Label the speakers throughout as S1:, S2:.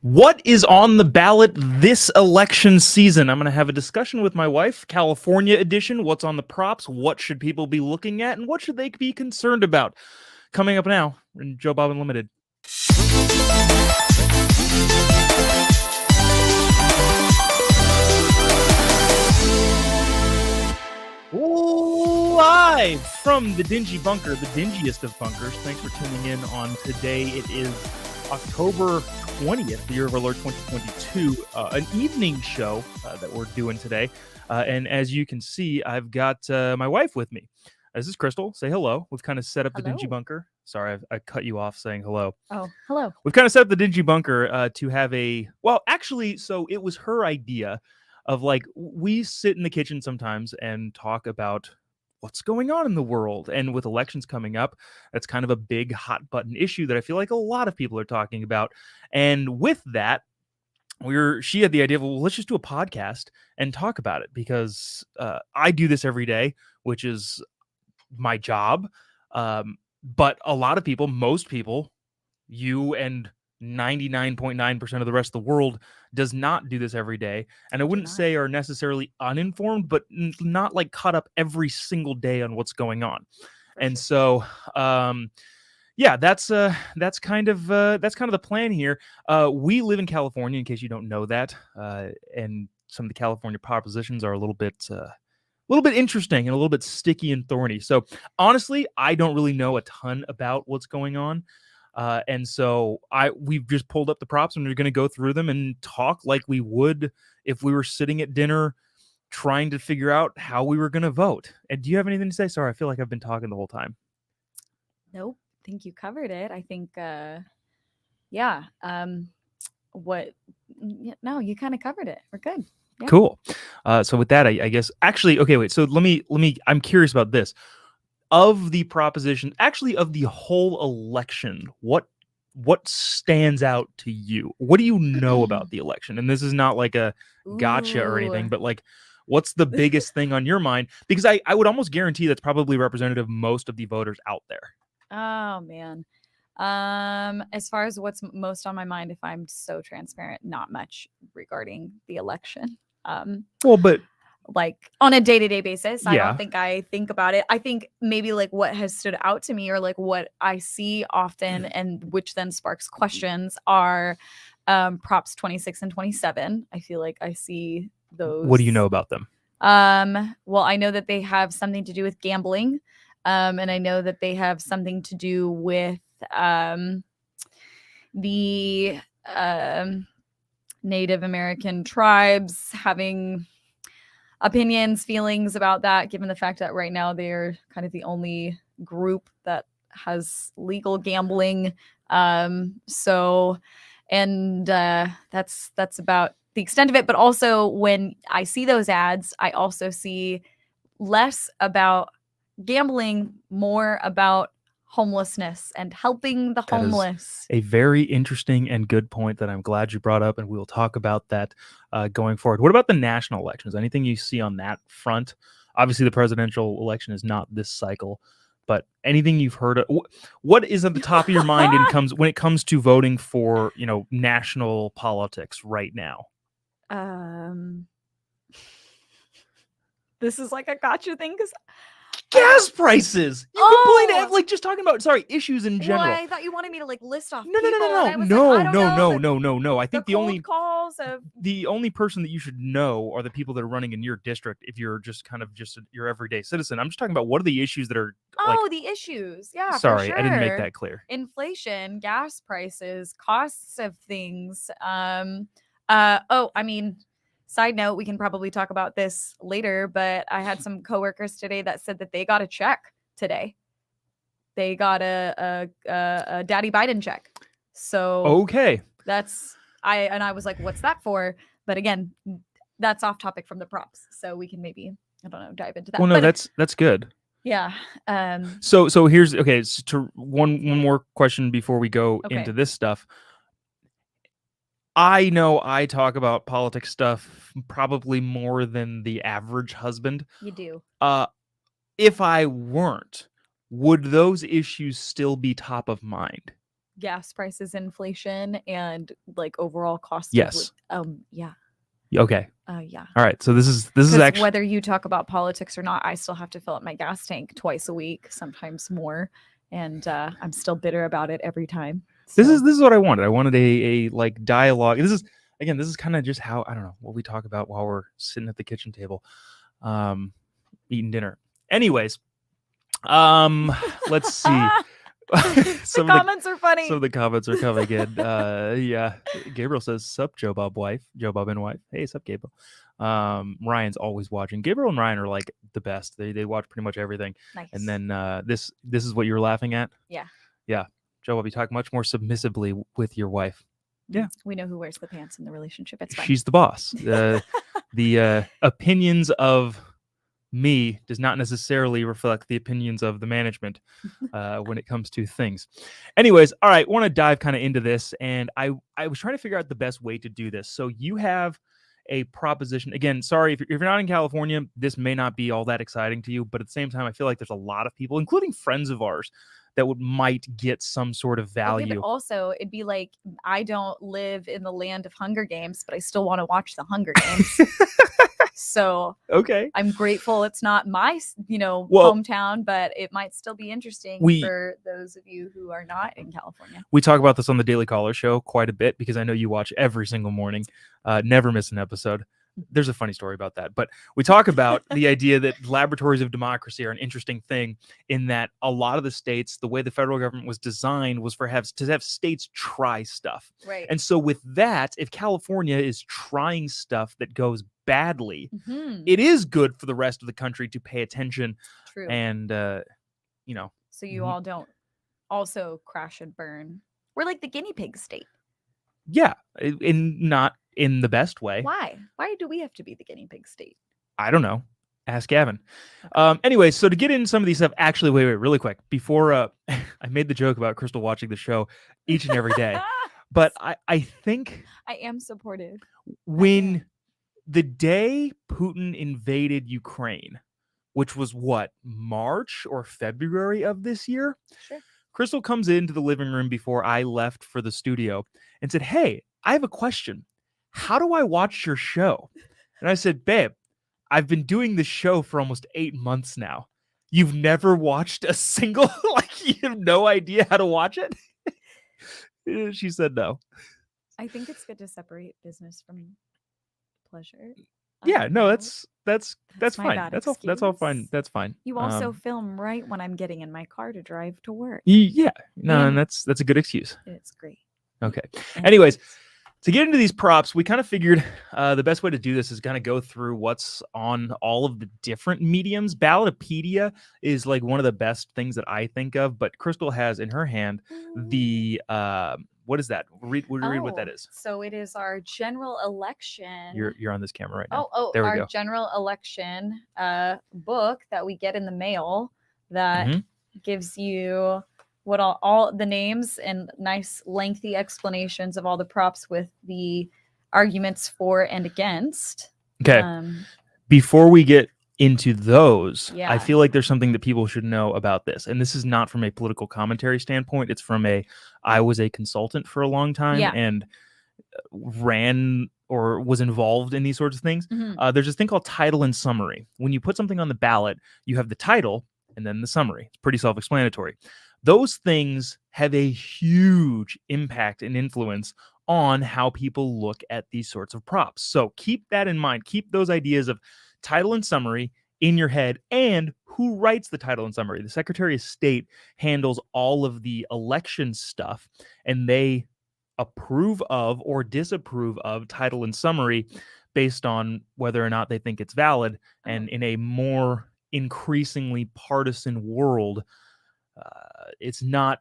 S1: What is on the ballot this election season? I'm going to have a discussion with my wife, California edition. What's on the props? What should people be looking at? And what should they be concerned about? Coming up now in Jobob Unlimited. Live from the dingy bunker, the dingiest of bunkers. Thanks for tuning in on today. It is October 20th, the year of our Lord 2022, an evening show that we're doing today. And as you can see, I've got my wife with me. This is Crystal. Say hello. We've kind of set up the dingy bunker. Sorry, I cut you off saying hello.
S2: Oh, hello.
S1: We've kind of set up the dingy bunker to have so it was her idea of we sit in the kitchen sometimes and talk about what's going on in the world. And with elections coming up, that's kind of a big hot button issue that I feel like a lot of people are talking about. And with that, she had the idea of, well, let's just do a podcast and talk about it, because I do this every day, which is my job. But a lot of people, most people, you and 99.9% of the rest of the world does not do this every day. And I wouldn't say are necessarily uninformed, but not caught up every single day on what's going on. And so, that's kind of the plan here. We live in California, in case you don't know that. And some of the California propositions are a little bit interesting and a little bit sticky and thorny. So honestly, I don't really know a ton about what's going on. And so we've just pulled up the props, and we're going to go through them and talk like we would if we were sitting at dinner trying to figure out how we were going to vote. And do you have anything to say? Sorry, I feel like I've been talking the whole time.
S2: Nope. I think you covered it. I think, no, you kind of covered it. We're good.
S1: Yeah. Cool. So with that, I guess, actually, okay, wait. So let me, I'm curious about this. Of the proposition, actually of the whole election, what stands out to you? What do you know about the election? And this is not like a gotcha or anything, but what's the biggest thing on your mind? Because I would almost guarantee that's probably representative of most of the voters out there.
S2: Oh, man. As far as what's most on my mind, if I'm so transparent, not much regarding the election.
S1: But
S2: on a day-to-day basis, I don't think I think about it. I think maybe what has stood out to me, or what I see often, and which then sparks questions, are props 26 and 27. I feel like I see those.
S1: What do you know about them?
S2: Well, I know that they have something to do with gambling. And I know that they have something to do with the Native American tribes having opinions, feelings about that, given the fact that right now they're kind of the only group that has legal gambling. That's about the extent of it. But also, when I see those ads, I also see less about gambling, more about homelessness and helping the homeless.
S1: A very interesting and good point that I'm glad you brought up, and we'll talk about that going forward. What about the national elections? Anything you see on that front? Obviously, the presidential election is not this cycle, but anything you've heard of? What is at the top of your mind when it comes to voting for national politics right now?
S2: This is like a gotcha thing, because
S1: gas prices. You complain just talking about issues in general.
S2: Well, I thought you wanted me to list off.
S1: No. I think the only person that you should know are the people that are running in your district. If you're just kind of your everyday citizen, I'm just talking about what are the issues that are.
S2: The issues. Yeah.
S1: Sorry,
S2: for sure.
S1: I didn't make that clear.
S2: Inflation, gas prices, costs of things. Side note, we can probably talk about this later, but I had some coworkers today that said that they got a check today. They got a Daddy Biden check. So
S1: okay,
S2: I was like, what's that for? But again, that's off topic from the props, so we can maybe dive into that.
S1: Well, no, that's good.
S2: Yeah.
S1: So here's So one more question before we go into this stuff. I know I talk about politics stuff probably more than the average husband.
S2: You do.
S1: If I weren't, would those issues still be top of mind?
S2: gas prices, inflation, and like overall cost
S1: Yes.
S2: of yeah.
S1: Okay.
S2: Yeah.
S1: All right. So this is actually,
S2: whether you talk about politics or not, I still have to fill up my gas tank twice a week, sometimes more, and I'm still bitter about it every time.
S1: this is what I wanted. I wanted a like dialogue. This is kind of just how, I don't know, what we talk about while we're sitting at the kitchen table, eating dinner. Anyways, let's see.
S2: The comments are funny.
S1: Some of the comments are coming in. Yeah. Gabriel says, "Sup, Jobob and wife. Hey, sup, Gabriel." Ryan's always watching. Gabriel and Ryan are like the best. They watch pretty much everything.
S2: Nice.
S1: And then this is what you're laughing at.
S2: Yeah.
S1: Yeah. Jobob, you talk much more submissively with your wife. Yeah.
S2: We know who wears the pants in the relationship. It's fine.
S1: She's the boss. The opinions of me does not necessarily reflect the opinions of the management when it comes to things. Anyways, all right, want to dive kind of into this, and I was trying to figure out the best way to do this. So you have a proposition. Again, sorry if you're not in California, this may not be all that exciting to you, but at the same time, I feel like there's a lot of people, including friends of ours, that might get some sort of value.
S2: Okay, but also, it'd be like, I don't live in the land of Hunger Games, but I still want to watch the Hunger Games. So
S1: okay,
S2: I'm grateful it's not my hometown, but it might still be interesting for those of you who are not in California.
S1: We talk about this on the Daily Caller show quite a bit because I know you watch every single morning, never miss an episode. There's a funny story about that, but we talk about the idea that laboratories of democracy are an interesting thing in that a lot of the states, the way the federal government was designed was to have states try stuff.
S2: Right.
S1: And so with that, if California is trying stuff that goes badly, it is good for the rest of the country to pay attention.
S2: True.
S1: And, so
S2: you all don't also crash and burn. We're like the guinea pig state.
S1: Yeah. Not in the best way.
S2: Why? Why do we have to be the guinea pig state?
S1: I don't know. Ask Gavin. Anyway, so to get into some of these stuff, actually, wait, really quick. Before I made the joke about Crystal watching the show each and every day, but I think
S2: I am supportive.
S1: When the day Putin invaded Ukraine, which was what, March or February of this year?
S2: Sure.
S1: Crystal comes into the living room before I left for the studio and said, "Hey, I have a question. How do I watch your show?" And I said, "Babe, I've been doing this show for almost 8 months now. You've never watched a single, you have no idea how to watch it?" She said no.
S2: I think it's good to separate business from pleasure.
S1: Yeah, no, that's fine. That's all fine. That's fine.
S2: You also film right when I'm getting in my car to drive to work.
S1: Yeah. No, and that's a good excuse.
S2: It's great.
S1: Okay. Anyways, to get into these props, we kind of figured the best way to do this is kind of go through what's on all of the different mediums. Ballotopedia is like one of the best things that I think of, but Crystal has in her hand the what is that? Read what that is.
S2: So it is our general election.
S1: You're on this camera right now.
S2: There we go. Our general election book that we get in the mail that gives you what all the names and nice lengthy explanations of all the props with the arguments for and against.
S1: Okay. Before we get into those, I feel like there's something that people should know about this. And this is not from a political commentary standpoint. It's from I was a consultant for a long time and ran or was involved in these sorts of things. There's this thing called title and summary. When you put something on the ballot, you have the title and then the summary. It's pretty self-explanatory. Those things have a huge impact and influence on how people look at these sorts of props. So keep that in mind. Keep those ideas of title and summary in your head, and who writes the title and summary. The Secretary of State handles all of the election stuff, and they approve of or disapprove of title and summary based on whether or not they think it's valid. And in a more increasingly partisan world, it's not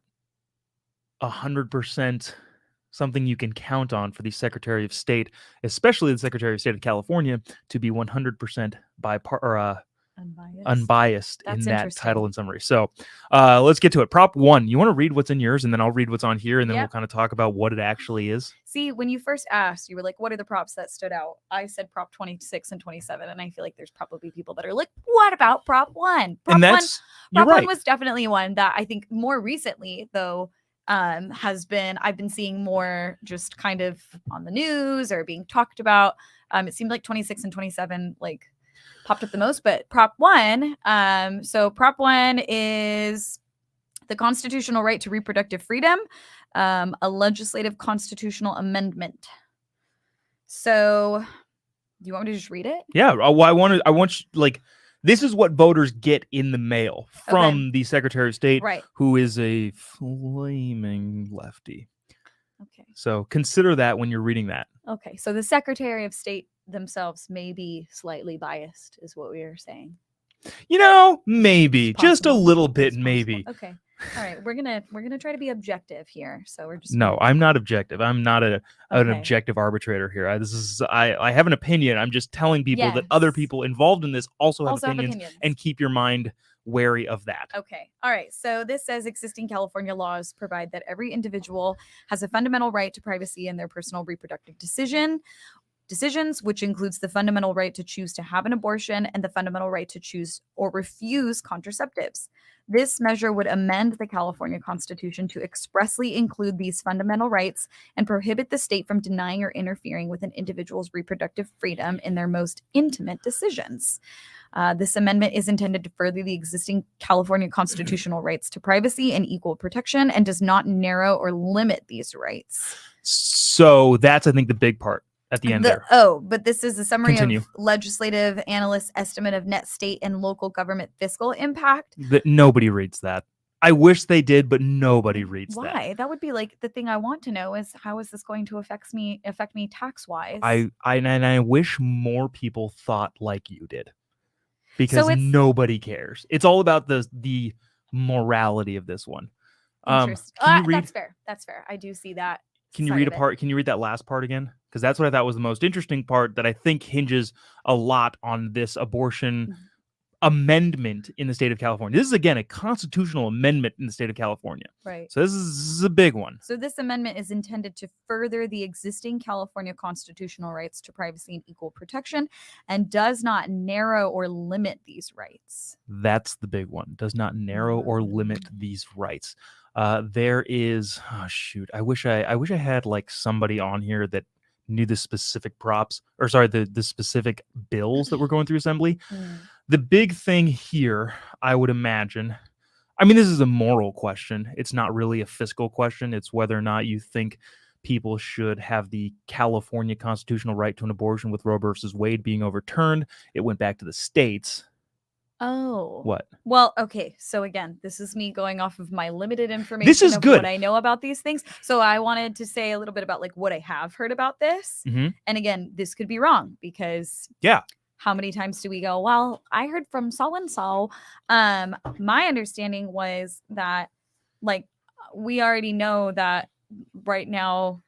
S1: 100% something you can count on for the Secretary of State, especially the Secretary of State of California, to be 100% unbiased in that title and summary. So let's get to it. Prop 1. You want to read what's in yours, and then I'll read what's on here, and then we'll kind of talk about what it actually is.
S2: See, when you first asked, you were like, what are the props that stood out? I said Prop 26 and 27, and I feel like there's probably people that are like, what about Prop 1? Prop 1 was definitely one that I think more recently, though, I've been seeing more just kind of on the news or being talked about. It seemed like 26 and 27 like popped up the most, but Prop 1, so Prop 1 is the constitutional right to reproductive freedom, a legislative constitutional amendment. So, do you want me to just read it?
S1: Yeah, well, I want like this is what voters get in the mail from the Secretary of State,
S2: Right.
S1: who is a flaming lefty.
S2: Okay.
S1: So consider that when you're reading that.
S2: Okay, so the Secretary of State themselves may be slightly biased, is what we are saying.
S1: Maybe just a little bit, maybe.
S2: Okay. All right, we're gonna try to be objective here. So we're just
S1: I'm not objective. I'm not an objective arbitrator here. I have an opinion. I'm just telling people that other people involved in this also have opinions, and keep your mind wary of that.
S2: Okay. All right. So this says existing California laws provide that every individual has a fundamental right to privacy in their personal reproductive decisions, which includes the fundamental right to choose to have an abortion and the fundamental right to choose or refuse contraceptives. This measure would amend the California Constitution to expressly include these fundamental rights and prohibit the state from denying or interfering with an individual's reproductive freedom in their most intimate decisions. This amendment is intended to further the existing California constitutional rights to privacy and equal protection and does not narrow or limit these rights.
S1: So that's, I think, the big part at the end there.
S2: Oh, but this is a summary of legislative analysts' estimate of net state and local government fiscal impact.
S1: Nobody reads that. I wish they did, but nobody reads that.
S2: Why? That would be like the thing I want to know is how is this going to affect me tax-wise?
S1: I wish more people thought like you did. Because nobody cares. It's all about the morality of this one.
S2: That's fair. That's fair. I do see that.
S1: Can you read a part? Can you read that last part again? Because that's what I thought was the most interesting part that I think hinges a lot on this abortion amendment in the state of California. This is, again, a constitutional amendment in the state of California.
S2: Right.
S1: So this is a big one.
S2: So this amendment is intended to further the existing California constitutional rights to privacy and equal protection and does not narrow or limit these rights.
S1: That's the big one. Does not narrow or limit these rights. There is, I wish I had like somebody on here that knew the specific the specific bills that were going through assembly. The big thing here, I would imagine, I mean, this is a moral question. It's not really a fiscal question. It's whether or not you think people should have the California constitutional right to an abortion with Roe versus Wade being overturned. It went back to the states.
S2: Oh.
S1: What?
S2: Well, okay. So again, this is me going off of my limited information.
S1: This is good.
S2: What I know about these things. So I wanted to say a little bit about like what I have heard about this. And again, this could be wrong because how many times do we go, well, I heard from so-and-so. My understanding was that like we already know that right now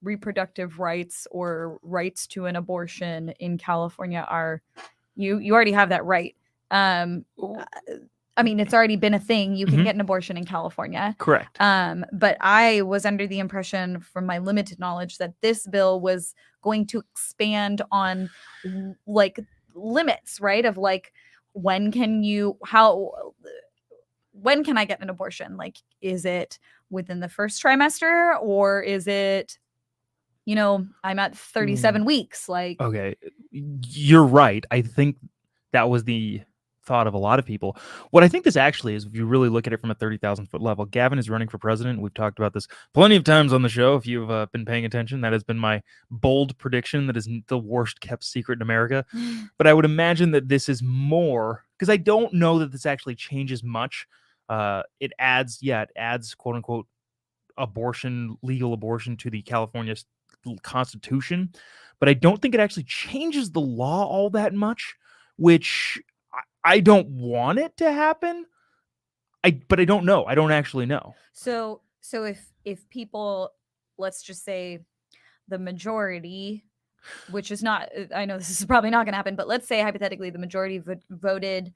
S2: reproductive rights or rights to an abortion in California are you already have that right. I mean, it's already been a thing. You can get an abortion in California.
S1: Correct.
S2: But I was under the impression from my limited knowledge that this bill was going to expand on like limits, right? Of like, when can I get an abortion? Like, is it within the first trimester or is it, I'm at 37 weeks? Like,
S1: okay, you're right. I think that was the thought of a lot of people. What I think this actually is, if you really look at it from a 30,000-foot level, Gavin is running for president. We've talked about this plenty of times on the show. If you've been paying attention, that has been my bold prediction that is the worst kept secret in America. But I would imagine that this is more, because I don't know that this actually changes much. It adds quote unquote legal abortion to the California Constitution, but I don't think it actually changes the law all that much, which I don't want it to happen. But I don't know. I don't actually know.
S2: So if people, let's just say the majority, which is not, I know this is probably not going to happen, but let's say hypothetically the majority voted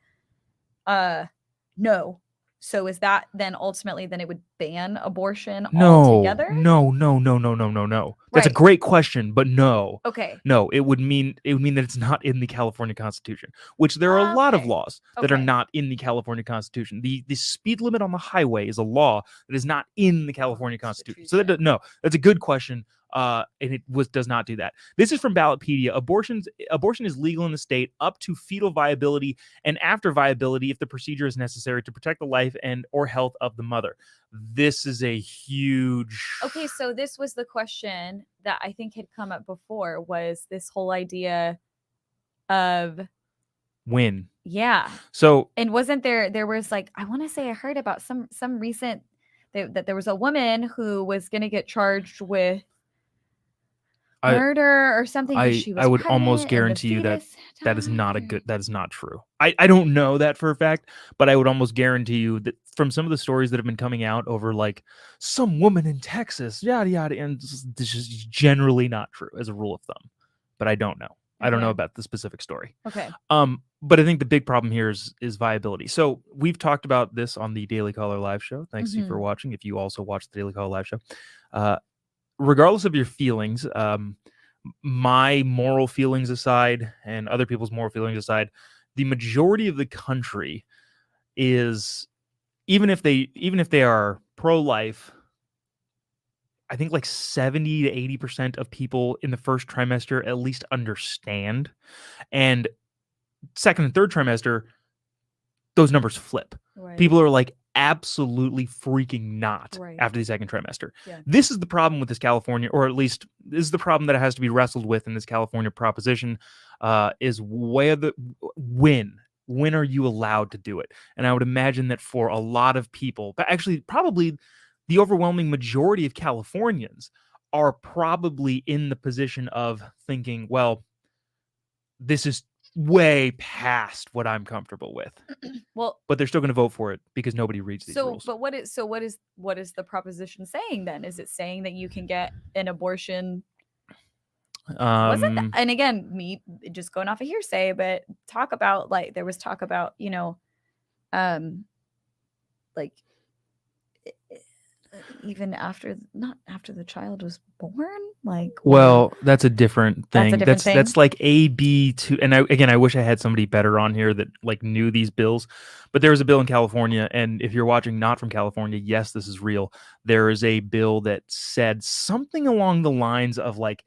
S2: no So is that then ultimately then it would ban abortion
S1: No,
S2: altogether?
S1: no, no, no, no, no, no, no. That's a
S2: Right.
S1: great question, but no.
S2: Okay.
S1: No, it would mean that it's not in the California Constitution, which there are a lot of
S2: Okay.
S1: laws that are not in the California Constitution. The speed limit on the highway is a law that is not in the California Constitution. So no, that's a good question. And does not do that. This is from Ballotpedia. Abortion is legal in the state up to fetal viability and after viability if the procedure is necessary to protect the life and or health of the mother. This is a huge.
S2: Okay, so this was the question that I think had come up before, was this whole idea of
S1: When.
S2: Yeah.
S1: So,
S2: and wasn't there was like, I want to say I heard about some recent that there was a woman who was going to get charged with murder or something because she was
S1: I would
S2: pregnant
S1: almost
S2: and the
S1: guarantee you that
S2: fetus
S1: that is not
S2: died.
S1: that is not true. I don't know that for a fact, but I would almost guarantee you that from some of the stories that have been coming out over like some woman in Texas, yada yada, and this is generally not true as a rule of thumb. But I don't know. I don't know
S2: Okay.
S1: about the specific story.
S2: Okay.
S1: But I think the big problem here is viability. So we've talked about this on the Daily Caller live show. Thanks to you for watching. If you also watch the Daily Caller live show, regardless of your feelings, my moral feelings aside and other people's moral feelings aside, the majority of the country is, even if they are pro-life, I think like 70 to 80% of people in the first trimester at least understand. And second and third trimester, those numbers flip.
S2: Right.
S1: People are like absolutely freaking not after the second trimester. Yeah. This is the problem with this California, or at least this is the problem that has to be wrestled with in this California proposition, is when are you allowed to do it? And I would imagine that for a lot of people, but actually probably the overwhelming majority of Californians are probably in the position of thinking, well, this is way past what I'm comfortable with.
S2: Well,
S1: but they're still going to vote for it because nobody reads these rules.
S2: But what is the proposition saying then? Is it saying that you can get an abortion? Wasn't that, and again, me just going off of hearsay, but talk about like there was talk about, like even not after the child was born, like,
S1: well, that's a different thing.
S2: That's
S1: that's like AB2. And I wish I had somebody better on here that like knew these bills, but there was a bill in California, and if you're watching not from California, yes, this is real. There is a bill that said something along the lines of like,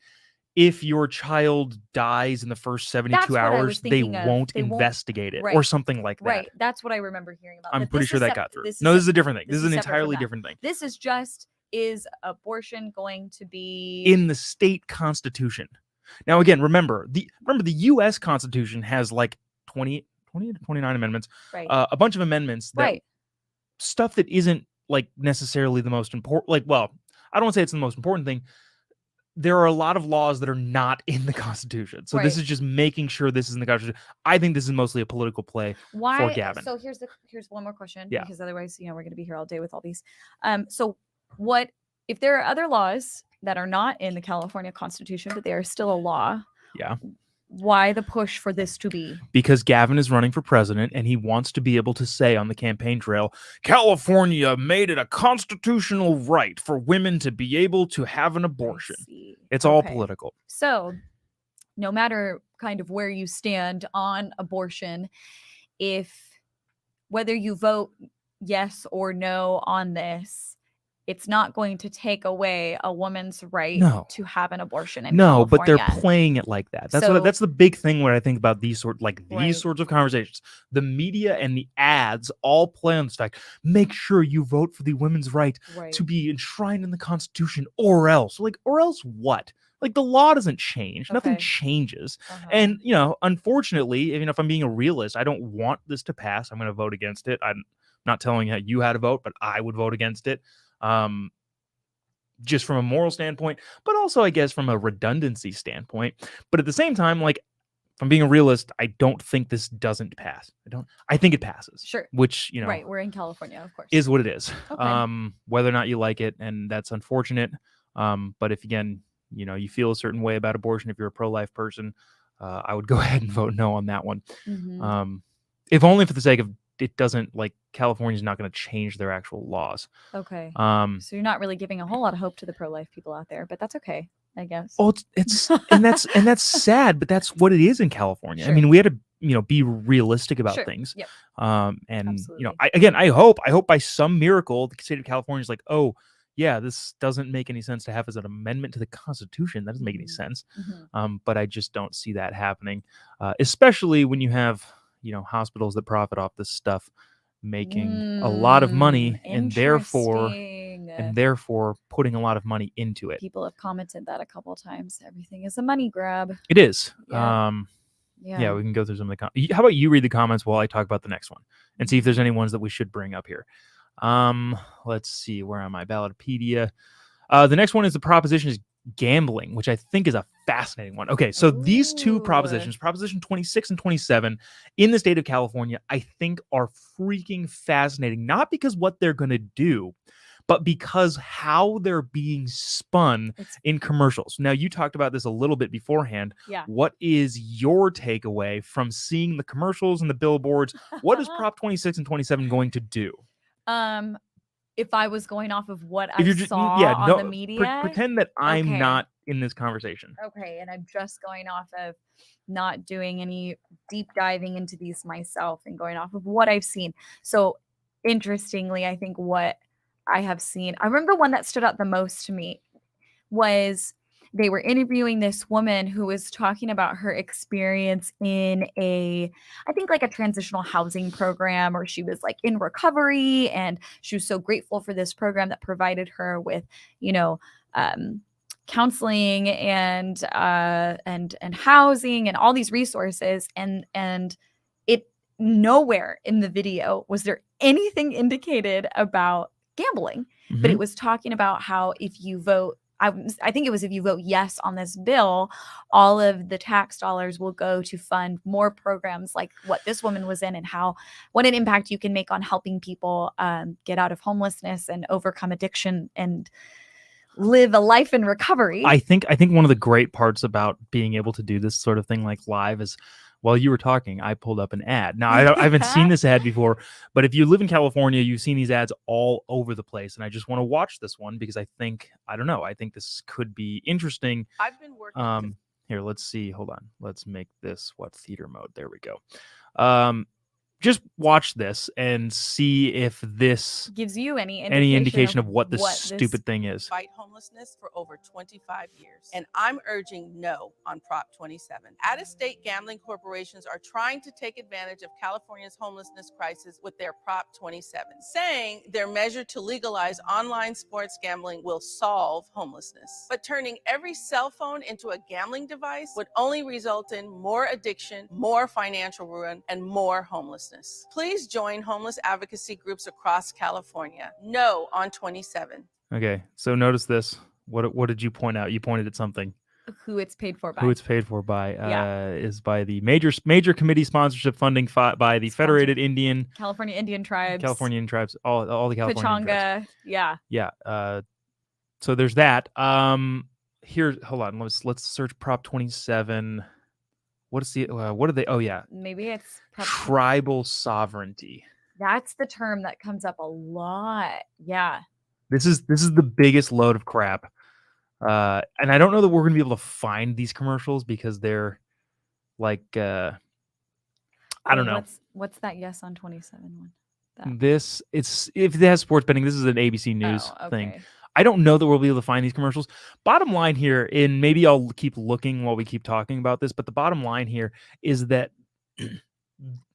S1: if your child dies in the first 72 hours, they won't investigate it or something like that.
S2: Right. That's what I remember hearing about.
S1: I'm pretty sure that got through. No, this is a different thing. This is an entirely different thing.
S2: This is just, is abortion going to be
S1: in the state constitution? Now, again, remember the U.S. Constitution has like 20 to 29 amendments,
S2: right.
S1: A bunch of amendments that stuff that isn't like necessarily the most important. Like, well, I don't want to say it's the most important thing. There are a lot of laws that are not in the Constitution. So this is just making sure this is in the Constitution. I think this is mostly a political play for Gavin.
S2: So here's one more question, because otherwise, we're going to be here all day with all these. So what if there are other laws that are not in the California Constitution, but they are still a law?
S1: Yeah.
S2: Why the push for this to be?
S1: Because Gavin is running for president and he wants to be able to say on the campaign trail, California made it a constitutional right for women to be able to have an abortion. It's all political.
S2: So no matter kind of where you stand on abortion, whether you vote yes or no on this, it's not going to take away a woman's right to have an abortion in California.
S1: But they're playing it like that. That's the big thing when I think about these sorts of conversations. The media and the ads all play on this fact. Make sure you vote for the women's right to be enshrined in the Constitution, or else. Like, or else what? Like, the law doesn't change. Nothing changes. And, unfortunately, if I'm being a realist, I don't want this to pass. I'm going to vote against it. I'm not telling you how to vote, but I would vote against it. Just from a moral standpoint, but also, I guess, from a redundancy standpoint. But at the same time, like, if I'm being a realist, I don't think this doesn't pass. I think it passes.
S2: Sure.
S1: Which,
S2: right. We're in California, of course.
S1: Is what it is.
S2: Okay.
S1: Whether or not you like it, and that's unfortunate. But if, again, you feel a certain way about abortion, if you're a pro-life person, I would go ahead and vote no on that one.
S2: Mm-hmm.
S1: If only for the sake of it doesn't, like, California's not going to change their actual laws.
S2: Okay. So you're not really giving a whole lot of hope to the pro-life people out there, but that's okay, I guess.
S1: Oh, it's and that's sad, but that's what it is in California. I
S2: Sure.
S1: mean, we had to, be realistic about
S2: Sure.
S1: things.
S2: Yep.
S1: And
S2: Absolutely.
S1: I hope by some miracle the state of California is like, oh yeah, this doesn't make any sense to have as an amendment to the Constitution. That doesn't make any sense. But I just don't see that happening, especially when you have hospitals that profit off this stuff, making a lot of money, and therefore putting a lot of money into it.
S2: People have commented that a couple of times. Everything is a money grab.
S1: It is.
S2: Yeah.
S1: Yeah, we can go through some of the how about you read the comments while I talk about the next one and see if there's any ones that we should bring up here. Let's see, where am I? Ballotpedia. The next one is the proposition is gambling, which I think is a fascinating one. Okay, so these two propositions, Proposition 26 and 27, in the state of California, I think are freaking fascinating. Not because what they're going to do, but because how they're being spun in commercials. Now, you talked about this a little bit beforehand.
S2: Yeah.
S1: What is your takeaway from seeing the commercials and the billboards? What is Prop 26 and 27 going to do?
S2: If I was going off of what I saw on the media,
S1: pretend that I'm not in this conversation.
S2: Okay, and I'm just going off of not doing any deep diving into these myself and going off of what I've seen. So, interestingly, I think what I have seen, I remember one that stood out the most to me was they were interviewing this woman who was talking about her experience in I think like a transitional housing program, or she was like in recovery, and she was so grateful for this program that provided her with, counseling and housing and all these resources. And it nowhere in the video was there anything indicated about gambling, but it was talking about how if you vote, I think it was if you vote yes on this bill, all of the tax dollars will go to fund more programs like what this woman was in, and what an impact you can make on helping people get out of homelessness and overcome addiction and live a life in recovery.
S1: I think one of the great parts about being able to do this sort of thing like live is, while you were talking, I pulled up an ad. Now, I haven't seen this ad before, but if you live in California, you've seen these ads all over the place. And I just want to watch this one because I think this could be interesting.
S3: I've been working.
S1: Here, let's see. Hold on. Let's make this theater mode. There we go. Just watch this and see if this
S2: gives you any
S1: indication of what this stupid thing is.
S3: Fight homelessness for over 25 years, and I'm urging no on Prop 27. Out-of-state gambling corporations are trying to take advantage of California's homelessness crisis with their Prop 27, saying their measure to legalize online sports gambling will solve homelessness. But turning every cell phone into a gambling device would only result in more addiction, more financial ruin, and more homelessness. Please join homeless advocacy groups across California. No on 27.
S1: Okay, so notice this. What did you point out? You pointed at something.
S2: Who it's paid for by.
S1: Who it's paid for by is by the major committee sponsorship funding by the Federated Indian,
S2: California Indian tribes,
S1: all the California
S2: Pechanga,
S1: tribes. Yeah. So there's that. Here, hold on. Let's search Prop 27. What are they? Oh yeah.
S2: Maybe it's
S1: tribal sovereignty.
S2: That's the term that comes up a lot. Yeah.
S1: This is the biggest load of crap. And I don't know that we're going to be able to find these commercials because they're like I don't know.
S2: What's that yes on 27 one?
S1: If it has sports betting, this is an ABC News thing. I don't know that we'll be able to find these commercials. Bottom line here, and maybe I'll keep looking while we keep talking about this, but the bottom line here is that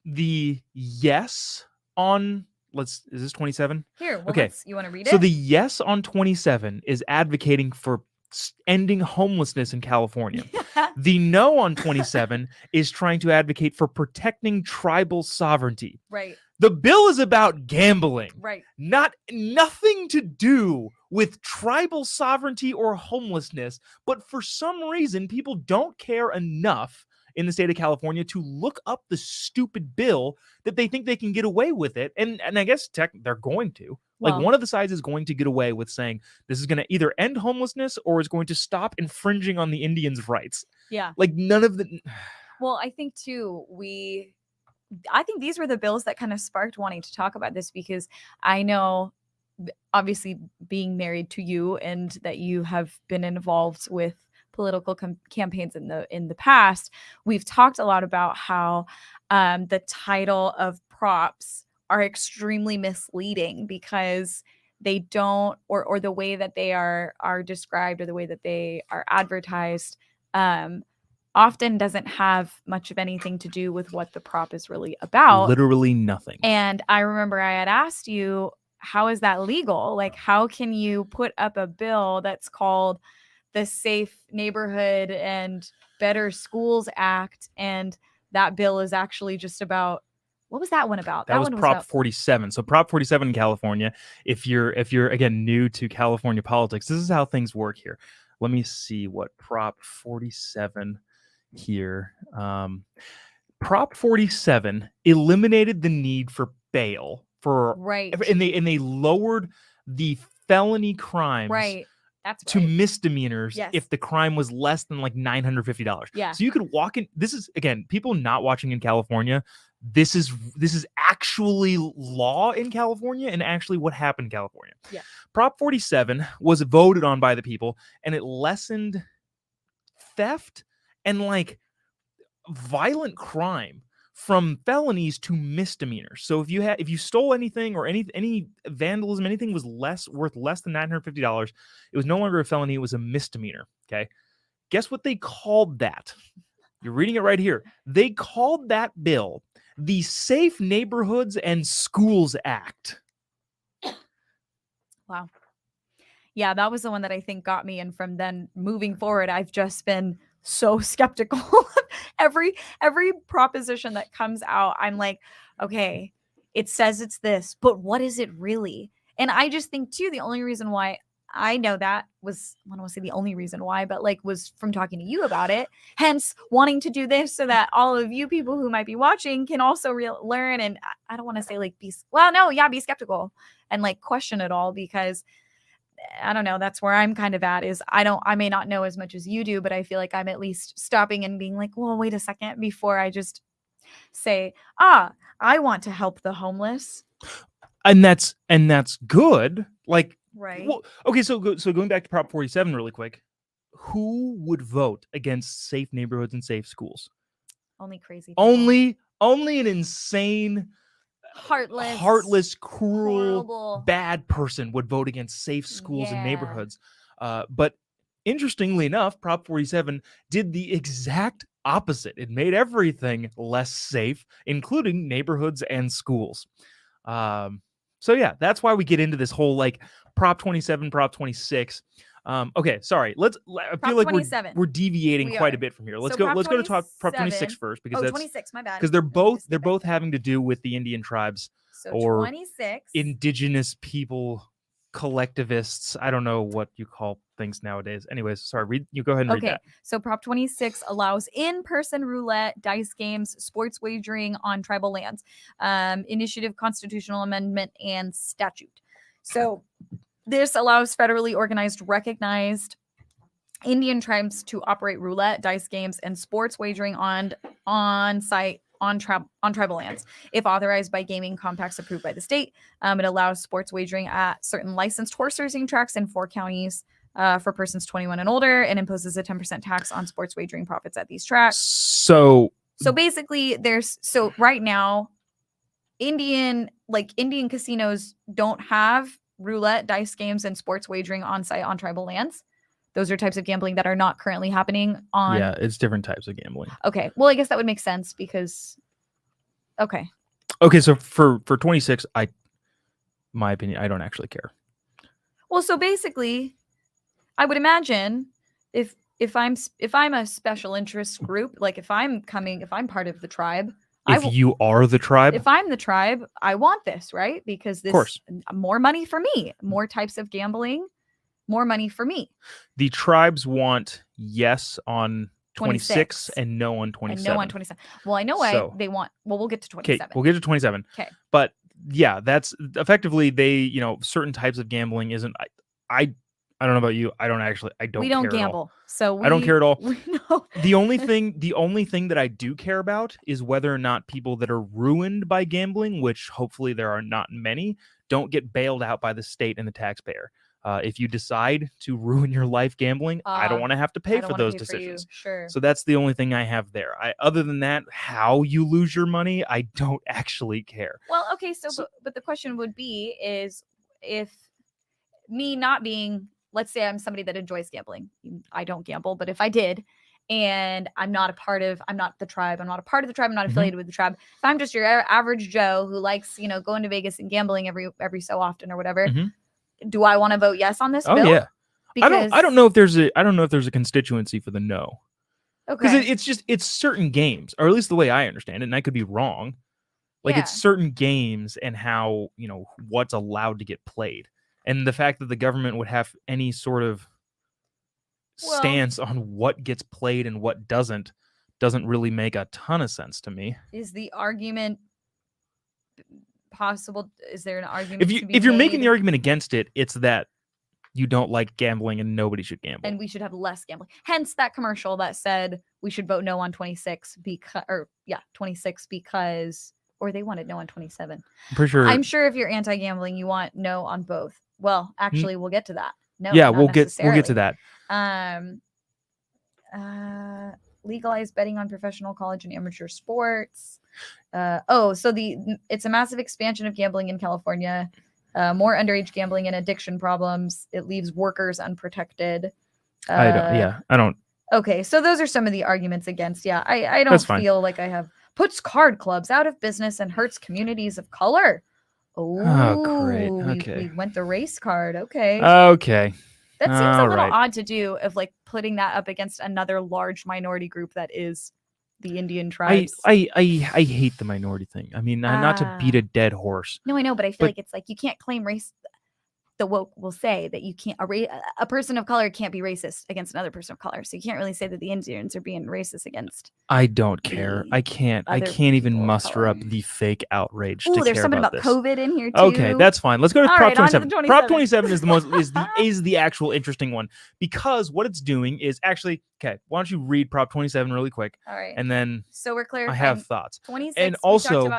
S1: the yes on is this 27?
S2: Here, you want to read it?
S1: So the yes on 27 is advocating for ending homelessness in California. The no on 27 is trying to advocate for protecting tribal sovereignty.
S2: Right.
S1: The bill is about gambling.
S2: Right.
S1: Nothing to do with tribal sovereignty or homelessness, but for some reason, people don't care enough in the state of California to look up the stupid bill that they think they can get away with it. And I guess they're going to. Like, one of the sides is going to get away with saying this is going to either end homelessness or is going to stop infringing on the Indians' rights.
S2: Yeah.
S1: Like, none of the...
S2: Well, I think, too, I think these were the bills that kind of sparked wanting to talk about this, because I know, obviously being married to you and that you have been involved with political campaigns in the past, we've talked a lot about how the title of props are extremely misleading, because they don't, or the way that they are described, or the way that they are advertised, often doesn't have much of anything to do with what the prop is really about.
S1: Literally nothing.
S2: And I remember I had asked you, how is that legal? Like, how can you put up a bill that's called the Safe Neighborhood and Better Schools Act, and that bill is actually just about, what was that one about?
S1: That was
S2: one
S1: Prop
S2: about
S1: 47. So Prop 47 in California, if you're again new to California politics, this is how things work here. Let me see what Prop 47 here. Prop 47 eliminated the need for bail for
S2: right.
S1: and they lowered the felony crimes
S2: Right. That's
S1: to
S2: right.
S1: misdemeanors
S2: Yes.
S1: if the crime was less than like $950.
S2: Yeah.
S1: So you could walk in. This is, again, people not watching in California. This is actually law in California, and actually what happened in California.
S2: Yeah.
S1: Prop 47 was voted on by the people, and it lessened theft and like violent crime from felonies to misdemeanors. So if you stole anything, or any vandalism, anything was worth less than $950, it was no longer a felony, it was a misdemeanor. Okay. Guess what they called that? You're reading it right here. They called that bill the Safe Neighborhoods and Schools Act.
S2: Wow. Yeah, that was the one that I think got me. And from then moving forward, I've just been so skeptical of every proposition that comes out. I'm like, okay, it says it's this, but what is it really? And I just think too, the only reason why I know that was, I don't want to say the only reason why, but like, was from talking to you about it, hence wanting to do this, so that all of you people who might be watching can also learn. And I don't want to say like be skeptical and like question it all, because I don't know, that's where I'm kind of at, is I may not know as much as you do, but I feel like I'm at least stopping and being like, well, wait a second, before I just say, I want to help the homeless.
S1: And that's good. Like,
S2: right.
S1: Well, okay, so going back to Prop 47 really quick, who would vote against safe neighborhoods and safe schools?
S2: Only crazy people.
S1: Only an insane, heartless, cruel,
S2: horrible,
S1: bad person would vote against safe schools and neighborhoods. But interestingly enough, Prop 47 did the exact opposite. It made everything less safe, including neighborhoods and schools. So yeah, that's why we get into this whole like Prop 27, Prop 26. Okay, sorry. I feel like we're deviating quite a bit from here. Let's go to talk Prop 26 first, because that's
S2: 26, my bad.
S1: Because they're both having to do with the Indian tribes,
S2: so
S1: or
S2: 26
S1: indigenous people, collectivists. I don't know what you call things nowadays. Anyways, sorry. You go ahead and read that.
S2: So Prop 26 allows in-person roulette, dice games, sports wagering on tribal lands, initiative, constitutional amendment, and statute. So this allows federally organized, recognized Indian tribes to operate roulette, dice games, and sports wagering on site on tribal lands, if authorized by gaming compacts approved by the state. It allows sports wagering at certain licensed horse racing tracks in 4 counties for persons 21 and older, and imposes a 10% tax on sports wagering profits at these tracks.
S1: So
S2: basically, right now, Indian casinos don't have roulette, dice games, and sports wagering on site on tribal lands. Those are types of gambling that are not currently happening on.
S1: Yeah, it's different types of gambling.
S2: Okay. Well, I guess that would make sense, because. Okay.
S1: So for 26, my opinion, I don't actually care.
S2: Well, so basically, I would imagine if I'm a special interest group, like if I'm part of the tribe.
S1: You are the tribe?
S2: If I'm the tribe, I want this, right? Because this, of course, more money for me, more types of gambling, more money for me.
S1: The tribes want yes on 26 and no on 27.
S2: Well, I know why they want. Well, we'll get to 27.
S1: Okay, we'll get to 27.
S2: Okay.
S1: But yeah, that's effectively certain types of gambling isn't. I don't know about you. I don't
S2: We don't
S1: care at all.
S2: gamble, so
S1: I don't care at all.
S2: We know.
S1: The only thing that I do care about is whether or not people that are ruined by gambling, which hopefully there are not many, don't get bailed out by the state and the taxpayer. If you decide to ruin your life gambling, I don't want to have to pay for those decisions.
S2: Sure.
S1: So that's the only thing I have there. Other than that, how you lose your money, I don't actually care.
S2: Well, okay, but the question would be is if me not being, let's say I'm somebody that enjoys gambling. I don't gamble, but if I did, and I'm not the tribe, I'm not a part of the tribe, I'm not affiliated with the tribe. If I'm just your average Joe who likes, going to Vegas and gambling every so often or whatever, do I want to vote yes on this bill?
S1: Yeah.
S2: Because
S1: I don't know if there's a constituency for the no.
S2: Okay.
S1: Because it's certain games, or at least the way I understand it, and I could be wrong. Like it's certain games and how, what's allowed to get played. And the fact that the government would have any sort of stance on what gets played and what doesn't really make a ton of sense to me.
S2: Is the argument possible? Is there an argument?
S1: If you're making the argument against it, it's that you don't like gambling and nobody should gamble.
S2: And we should have less gambling. Hence that commercial that said we should vote no on 26 because or they wanted no on 27.
S1: I'm pretty sure.
S2: I'm sure if you're anti-gambling, you want no on both. Well, actually, we'll get to that. No,
S1: yeah, we'll get to that.
S2: Legalize betting on professional, college, and amateur sports. It's a massive expansion of gambling in California. More underage gambling and addiction problems. It leaves workers unprotected.
S1: I don't.
S2: Okay, so those are some of the arguments against. Yeah, I don't feel like I have puts card clubs out of business and hurts communities of color.
S1: Oh, great. Okay.
S2: We went the race card. Okay.
S1: Okay.
S2: That seems a little odd to do, of like putting that up against another large minority group that is the Indian tribes.
S1: I hate the minority thing. I mean, not to beat a dead horse.
S2: No, I know, but I feel like it's like you can't claim race. The woke will say that you can't a person of color can't be racist against another person of color. So you can't really say that the Indians are being racist against.
S1: I don't care. I can't even muster up the fake outrage.
S2: Oh, there's something about COVID in here too.
S1: Okay, that's fine. Let's go to Prop 27.
S2: 27.
S1: Prop 27 is the most is the actual interesting one, because what it's doing is actually okay. Why don't you read Prop 27 really quick?
S2: All right.
S1: And then
S2: so we're clear.
S1: I have thoughts.
S2: 26.
S1: And also,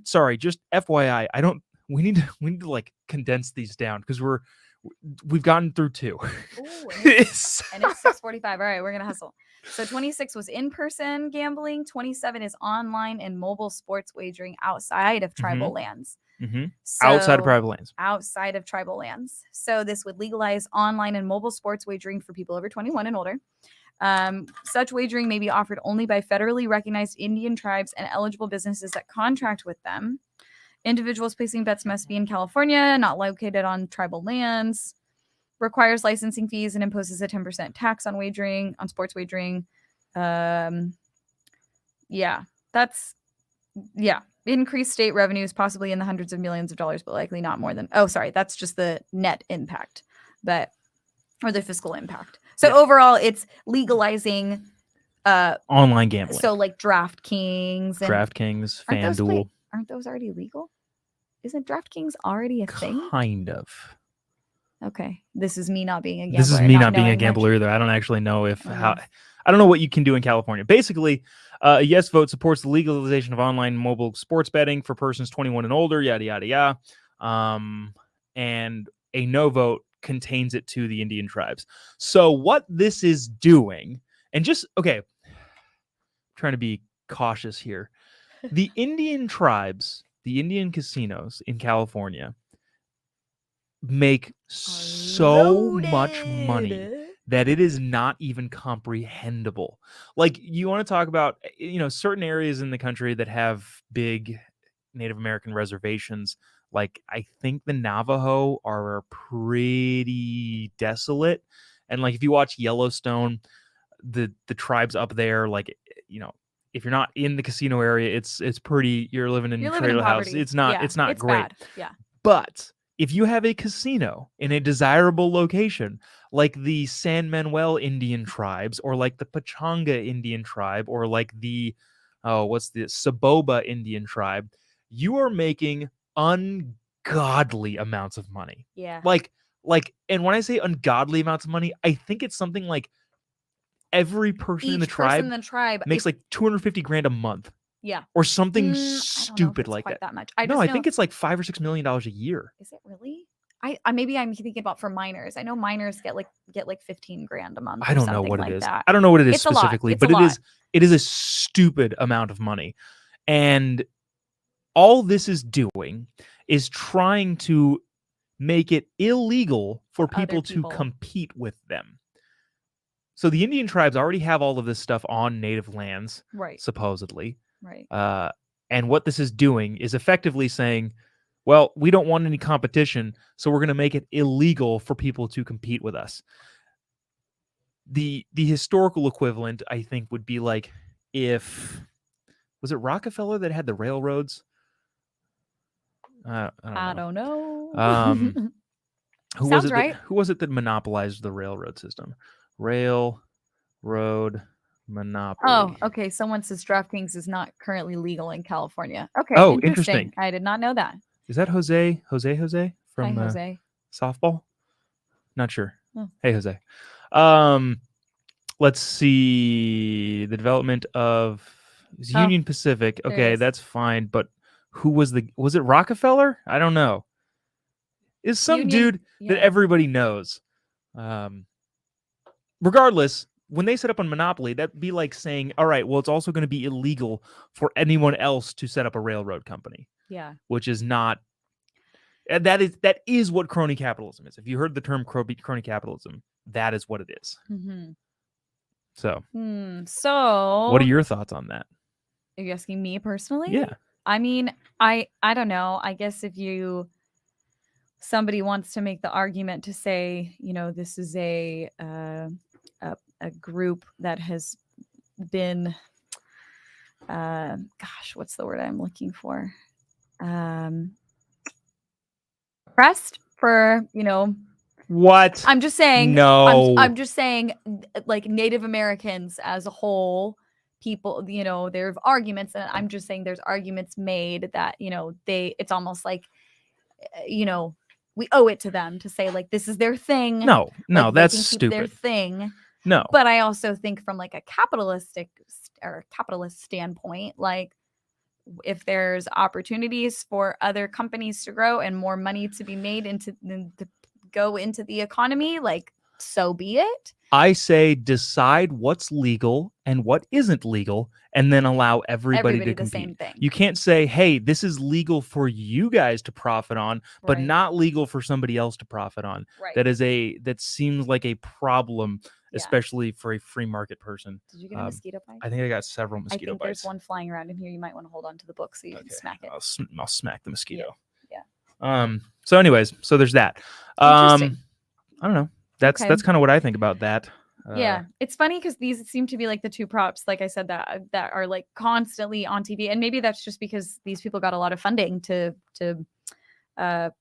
S2: sorry.
S1: Just FYI, I don't. We need to like condense these down because we've gotten through 2.
S2: Ooh, and it's 6:45. All right, we're gonna hustle. So 26 was in-person gambling. 27 is online and mobile sports wagering outside of tribal lands.
S1: So, outside of tribal lands.
S2: Outside of tribal lands. So this would legalize online and mobile sports wagering for people over 21 and older. Such wagering may be offered only by federally recognized Indian tribes and eligible businesses that contract with them. Individuals placing bets must be in California, not located on tribal lands. Requires licensing fees and imposes a 10% tax on sports wagering. Increased state revenues, possibly in the hundreds of millions of dollars, but likely not more than. Oh, sorry, that's just the net impact, or the fiscal impact. So overall, it's legalizing
S1: online gambling.
S2: So like DraftKings,
S1: FanDuel.
S2: Aren't those already legal? Isn't DraftKings already a thing?
S1: Kind of.
S2: Okay. This is me not being a gambler.
S1: This is me not being a gambler either. I don't actually know I don't know what you can do in California. Basically, a yes vote supports the legalization of online mobile sports betting for persons 21 and older, yada, yada, yada. And a no vote contains it to the Indian tribes. So what this is doing, and trying to be cautious here. The Indian tribes, the Indian casinos in California make so much money that it is not even comprehensible. Like, you want to talk about, certain areas in the country that have big Native American reservations. Like, I think the Navajo are pretty desolate. And like, if you watch Yellowstone, the tribes up there, like, if you're not in the casino area, it's pretty. You're living in a trailer house. It's not great.
S2: Bad. Yeah.
S1: But if you have a casino in a desirable location, like the San Manuel Indian tribes, or like the Pechanga Indian tribe, or like the Jobob Indian tribe, you are making ungodly amounts of money.
S2: Yeah.
S1: Like like, and when I say ungodly amounts of money, I think it's something like every person in the
S2: Each person in
S1: tribe
S2: the tribe
S1: makes
S2: if,
S1: like 250 grand a month
S2: yeah.
S1: or something
S2: I don't know if
S1: stupid
S2: it's
S1: like
S2: quite
S1: that.
S2: that much. I
S1: No,
S2: just
S1: I
S2: know.
S1: think it's like $5 or $6 million a year.
S2: Is it really? I maybe I'm thinking about for minors. I know minors get like 15 grand a month
S1: I
S2: or
S1: don't know
S2: something
S1: what it
S2: like
S1: is.
S2: that.
S1: I don't know what it is
S2: It's a lot.
S1: specifically,
S2: It's
S1: but
S2: a lot.
S1: it is a stupid amount of money. And all this is doing is trying to make it illegal for
S2: other
S1: people to
S2: people.
S1: compete with them. So the Indian tribes already have all of this stuff on native lands,
S2: Right.
S1: supposedly.
S2: Right.
S1: And what this is doing is effectively saying, well, we don't want any competition, so we're going to make it illegal for people to compete with us. The historical equivalent, I think, would be like if, was it Rockefeller that had the railroads? I don't know. Who was
S2: Sounds
S1: it
S2: right.
S1: who was it that monopolized the railroad system? Railroad monopoly.
S2: Oh, okay. Someone says DraftKings is not currently legal in California. Okay.
S1: Oh,
S2: Interesting.
S1: interesting.
S2: I did not know that.
S1: Is that Jose from
S2: Hi, Jose.
S1: softball? Not sure.
S2: Oh.
S1: Hey, Jose. Let's see. The development of Union Pacific. Okay, that's fine. But who was it Rockefeller? I don't know. Is some dude that everybody knows. Regardless, when they set up on Monopoly, that'd be like saying, all right, well, it's also going to be illegal for anyone else to set up a railroad company.
S2: Yeah.
S1: Which is not. That is what crony capitalism is. If you heard the term crony capitalism, that is what it is.
S2: Mm-hmm.
S1: So,
S2: so
S1: what are your thoughts on that?
S2: Are you asking me personally?
S1: Yeah.
S2: I mean, I don't know. I guess if somebody wants to make the argument to say, this is a group that has been, what's the word I'm looking for? Oppressed for,
S1: What?
S2: I'm just saying.
S1: No.
S2: I'm just saying, like Native Americans as a whole, people, there's arguments, and I'm just saying there's arguments made that, it's almost like, we owe it to them to say like this is their thing.
S1: No,
S2: like,
S1: that's
S2: they can keep
S1: stupid.
S2: Their thing.
S1: No.
S2: But I also think from like a capitalist standpoint, like if there's opportunities for other companies to grow and more money to be made to go into the economy, like so be it.
S1: I say decide what's legal and what isn't legal, and then allow everybody to compete.
S2: Same thing.
S1: You can't say, hey, this is legal for you guys to profit on, but not legal for somebody else to profit on.
S2: Right.
S1: That seems like a problem, especially for a free market person.
S2: Did you get a mosquito bite?
S1: I think I got several mosquito bites.
S2: There's one flying around in here. You might want to hold on to the book so you can smack it.
S1: I'll smack the mosquito.
S2: Yeah.
S1: So anyways, so there's that.
S2: Interesting.
S1: I don't know. That's kind of what I think about that.
S2: Yeah, it's funny because these seem to be like the two props, like I said, that are like constantly on TV, and maybe that's just because these people got a lot of funding to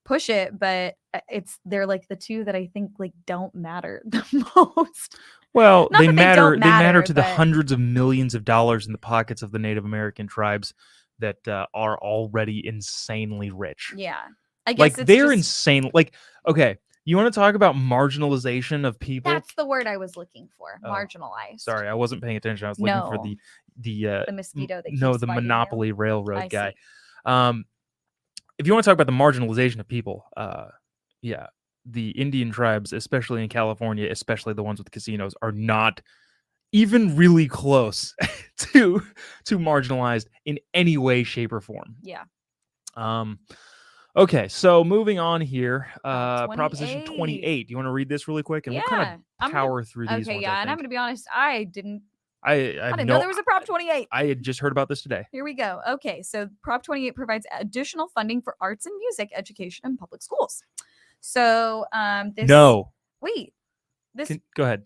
S2: push it, but they're like the two that I think like don't matter the most.
S1: Well, they matter. They matter to
S2: but
S1: the hundreds of millions of dollars in the pockets of the Native American tribes that are already insanely rich.
S2: Yeah, I guess
S1: like they're
S2: just
S1: insane. Like, okay. You want to talk about marginalization of people?
S2: That's the word I was looking for. Marginalized.
S1: Sorry, I wasn't paying attention. I was looking for the
S2: mosquito that
S1: the
S2: biting
S1: Monopoly
S2: you.
S1: Railroad guy. If you want to talk about the marginalization of people, the Indian tribes, especially in California, especially the ones with casinos, are not even really close to marginalized in any way, shape, or form.
S2: Yeah.
S1: Okay, so moving on here, Proposition 28. Do you want to read this really quick? And we'll kind of power through these ones,
S2: and I'm going to be honest, I didn't
S1: know
S2: there was a Prop 28.
S1: I had just heard about this today.
S2: Here we go. Okay, so Prop 28 provides additional funding for arts and music education in public schools. So
S1: No.
S2: Wait.
S1: Go ahead.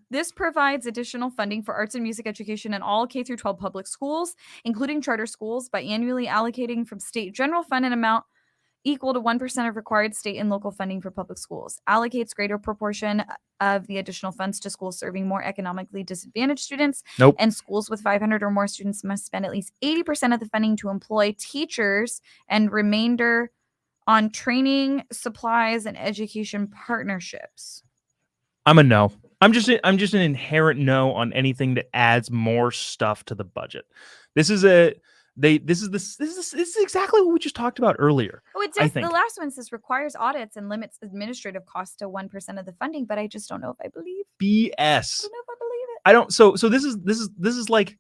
S2: This provides additional funding for arts and music education in all K through 12 public schools, including charter schools, by annually allocating from state general fund an amount equal to 1% of required state and local funding for public schools, allocates greater proportion of the additional funds to schools serving more economically disadvantaged students, and schools with 500 or more students must spend at least 80% of the funding to employ teachers and remainder on training, supplies, and education partnerships.
S1: I'm a no. I'm just an inherent no on anything that adds more stuff to the budget. This is exactly what we just talked about earlier.
S2: Oh, it
S1: I
S2: does. The
S1: think.
S2: last one says requires audits and limits administrative costs to 1% of the funding, but I just don't know if I believe.
S1: BS.
S2: I don't know if I believe it.
S1: I don't. So this is like,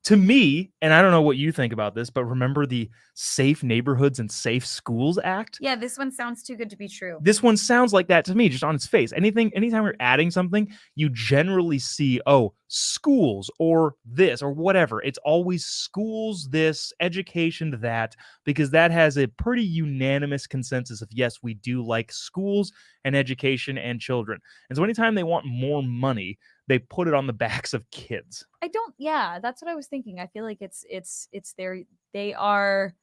S1: to me, and I don't know what you think about this, but remember the Safe Neighborhoods and Safe Schools Act?
S2: Yeah, this one sounds too good to be true.
S1: This one sounds like that to me, just on its face. Anytime we're adding something, you generally see, oh, schools or this or whatever. It's always schools, this, education, that, because that has a pretty unanimous consensus of, yes, we do like schools and education and children. And so anytime they want more money, they put it on the backs of kids.
S2: Yeah, that's what I was thinking. I feel like they are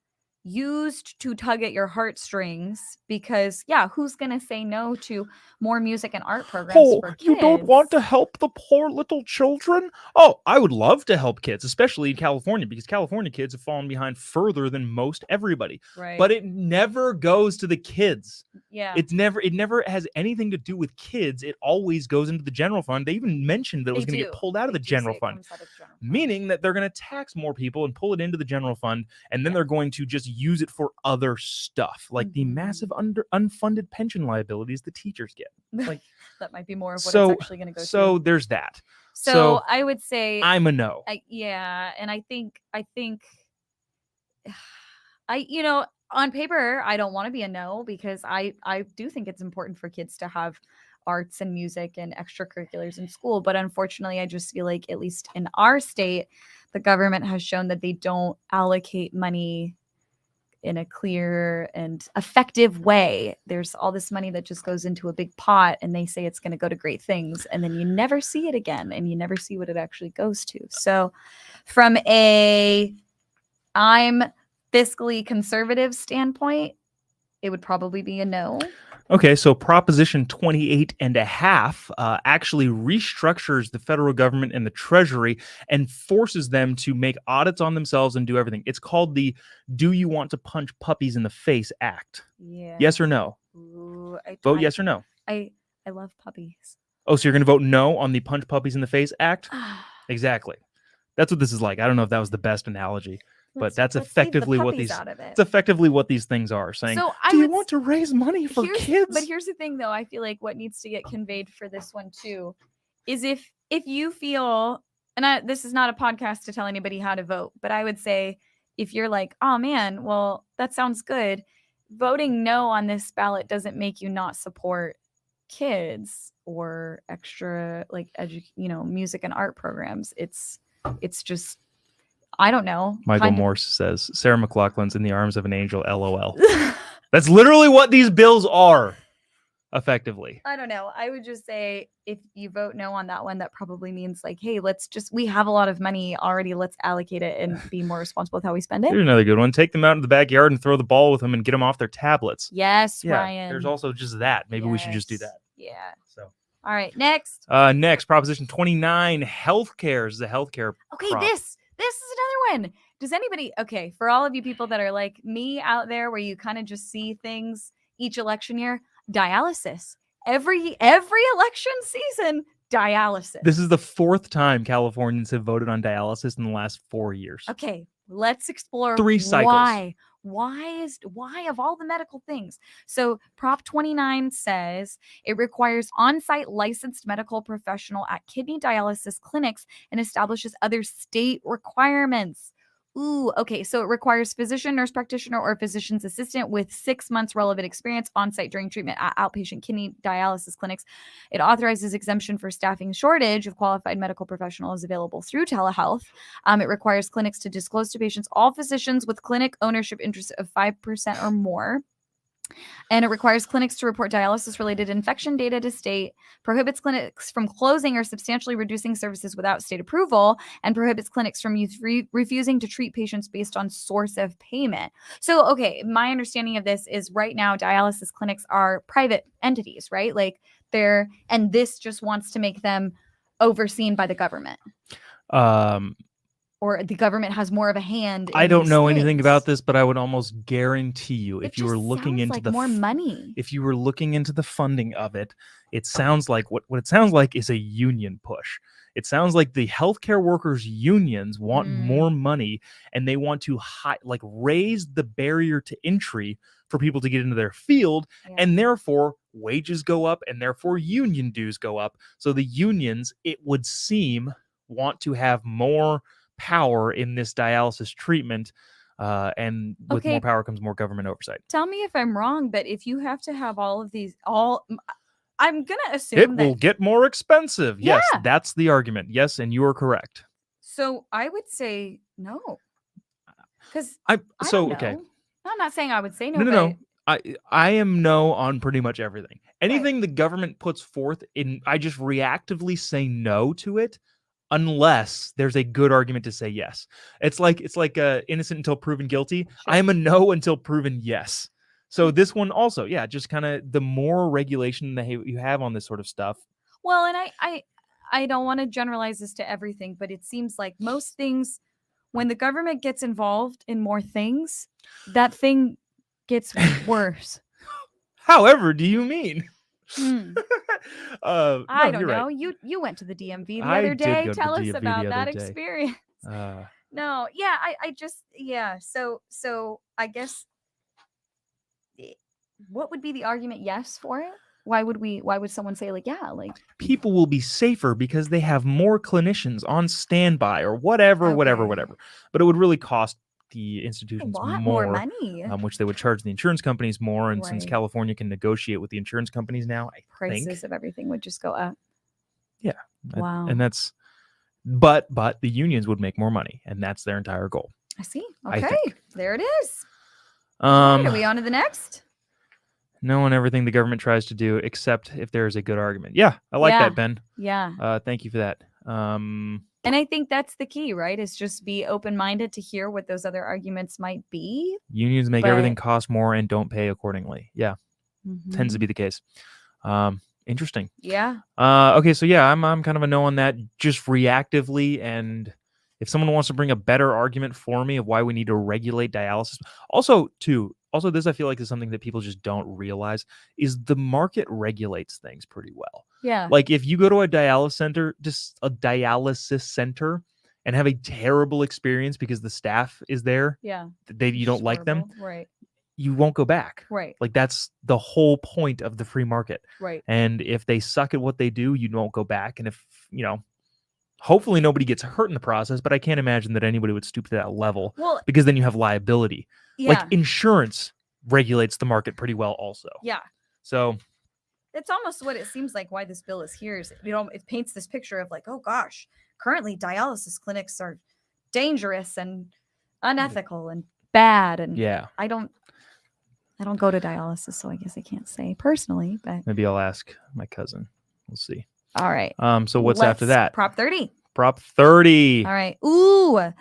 S2: used to tug at your heartstrings because, yeah, who's going to say no to more music and art programs for kids?
S1: You don't want to help the poor little children? Oh, I would love to help kids, especially in California, because California kids have fallen behind further than most everybody.
S2: Right.
S1: But it never goes to the kids.
S2: Yeah.
S1: It never has anything to do with kids. It always goes into the general fund. They even mentioned that it was going to get pulled out of the general fund, meaning that they're going to tax more people and pull it into the general fund, and then they're going to just use it for other stuff, like the massive unfunded pension liabilities the teachers get. Like
S2: that might be more of what it's actually going to go to.
S1: So there's that.
S2: So I would say
S1: I'm a no.
S2: And I think on paper, I don't want to be a no, because I do think it's important for kids to have arts and music and extracurriculars in school. But unfortunately, I just feel like, at least in our state, the government has shown that they don't allocate money in a clear and effective way. There's all this money that just goes into a big pot, and they say it's going to go to great things, and then you never see it again, and you never see what it actually goes to. So from I'm fiscally conservative standpoint, it would probably be a no.
S1: Okay, so Proposition 28 and a half actually restructures the federal government and the Treasury and forces them to make audits on themselves and do everything. It's called the Do You Want to Punch Puppies in the Face Act.
S2: Yeah.
S1: Yes or no?
S2: Ooh,
S1: vote yes or no.
S2: I love puppies.
S1: Oh, so you're going to vote no on the Punch Puppies in the Face Act? Exactly. That's what this is like. I don't know if that was the best analogy. But that's effectively what these things are saying. So do you want to raise money for kids?
S2: But here's the thing, though. I feel like what needs to get conveyed for this one too is if you feel, and this is not a podcast to tell anybody how to vote, but I would say if you're like, oh man, well, that sounds good, voting no on this ballot doesn't make you not support kids or extra music and art programs. It's just, I don't know.
S1: Michael Morse says, Sarah McLachlan's in the arms of an angel, LOL. That's literally what these bills are, effectively.
S2: I don't know. I would just say, if you vote no on that one, that probably means like, hey, we have a lot of money already. Let's allocate it and be more responsible with how we spend it.
S1: Here's another good one. Take them out in the backyard and throw the ball with them and get them off their tablets.
S2: Yes, yeah, Ryan.
S1: There's also just that. Maybe we should just do that.
S2: Yeah. So. All right, next.
S1: Next, Proposition 29, healthcare is the healthcare.
S2: Okay, this is another one. Does anybody, for all of you people that are like me out there, where you kind of just see things each election year, dialysis. Every election season, dialysis.
S1: This is the 4th time Californians have voted on dialysis in the last 4 years.
S2: Okay, let's explore
S1: 3 cycles.
S2: Why of all the medical things? So Prop 29 says it requires on-site licensed medical professional at kidney dialysis clinics and establishes other state requirements. Ooh, okay. So it requires physician, nurse practitioner, or physician's assistant with 6 months relevant experience on-site during treatment at outpatient kidney dialysis clinics. It authorizes exemption for staffing shortage of qualified medical professionals available through telehealth. It requires clinics to disclose to patients all physicians with clinic ownership interest of 5% or more. And it requires clinics to report dialysis-related infection data to state, prohibits clinics from closing or substantially reducing services without state approval, and prohibits clinics from refusing to treat patients based on source of payment. So, okay, my understanding of this is right now dialysis clinics are private entities, right? Like and this just wants to make them overseen by the government. or the government has more of a hand in
S1: I don't
S2: these
S1: know anything about
S2: things.
S1: this, but I would almost guarantee you,
S2: It
S1: if you were
S2: just
S1: looking
S2: sounds
S1: into
S2: like
S1: the
S2: more money.
S1: if you were looking into the funding of it, it sounds like what it sounds like is a union push. It sounds like the healthcare workers unions want more money, and they want to raise the barrier to entry for people to get into their field, and therefore wages go up, and therefore union dues go up. So the unions, it would seem, want to have more power in this dialysis treatment, and with more
S2: Okay,
S1: power comes more government oversight.
S2: tell me if I'm wrong, but if you have to have all of these, I'm gonna
S1: It
S2: assume
S1: will
S2: that.
S1: get more expensive. Yes,
S2: Yeah.
S1: that's the argument. Yes, and you are correct.
S2: So I would say no, because
S1: I
S2: I
S1: so
S2: don't
S1: okay.
S2: know. I'm not saying I would say
S1: No,
S2: no,
S1: no,
S2: but
S1: no. I am no on pretty much everything.
S2: right.
S1: Anything the government puts forth in, I just reactively say no to it, unless there's a good argument to say yes. It's like innocent until proven guilty. I
S2: Sure.
S1: am a no until proven yes. So this one also, yeah, just kind of the more regulation that you have on this sort of stuff.
S2: Well, and I don't want to generalize this to everything, but it seems like most things, when the government gets involved in more things, that thing gets worse.
S1: However, do you mean?
S2: Hmm.
S1: No,
S2: I don't
S1: you're
S2: know.
S1: right.
S2: You went to the DMV the
S1: I
S2: other
S1: did
S2: day.
S1: go to
S2: Tell
S1: the
S2: us
S1: DMV
S2: about
S1: the
S2: that
S1: other day.
S2: experience. No, yeah, I just yeah. So I guess what would be the argument yes for it? Why would someone say like yeah, like
S1: people will be safer because they have more clinicians on standby or whatever.
S2: okay.
S1: But it would really cost the
S2: A
S1: institutions
S2: lot more
S1: more,
S2: money.
S1: which they would charge the insurance companies more. And since
S2: Right.
S1: California can negotiate with the insurance companies now, I
S2: Prices
S1: think,
S2: of everything would just go up.
S1: yeah,
S2: Wow.
S1: and that's, but the unions would make more money, and that's their entire goal.
S2: I see.
S1: I
S2: Okay.
S1: think.
S2: There it is. All right, are we on to the next?
S1: No on everything the government tries to do, except if there is a good argument. Yeah, I like that, Ben.
S2: Yeah.
S1: Thank you for that.
S2: And I think that's the key, right? Is just be open-minded to hear what those other arguments might be.
S1: Unions make everything
S2: But
S1: cost more and don't pay accordingly. Yeah, tends to be the case. Interesting.
S2: Yeah.
S1: Okay, so yeah, I'm kind of a no on that, just reactively. And if someone wants to bring a better argument for me of why we need to regulate dialysis, also this I feel like is something that people just don't realize, is the market regulates things pretty well.
S2: Yeah.
S1: Like if you go to a dialysis center and have a terrible experience because the staff is there,
S2: Yeah.
S1: you don't like them,
S2: Right.
S1: you won't go back.
S2: Right.
S1: Like that's the whole point of the free market.
S2: Right.
S1: And if they suck at what they do, you won't go back. And if, hopefully nobody gets hurt in the process, but I can't imagine that anybody would stoop to that level, because then you have liability.
S2: Yeah.
S1: Like insurance regulates the market pretty well also.
S2: Yeah.
S1: So
S2: it's almost what it seems like why this bill is here is, it paints this picture of like, oh gosh, currently dialysis clinics are dangerous and unethical and bad. And
S1: yeah,
S2: I don't go to dialysis, so I guess I can't say personally, but
S1: maybe I'll ask my cousin. We'll see.
S2: all right.
S1: So what's after that?
S2: Prop 30.
S1: Prop 30.
S2: All right. Ooh.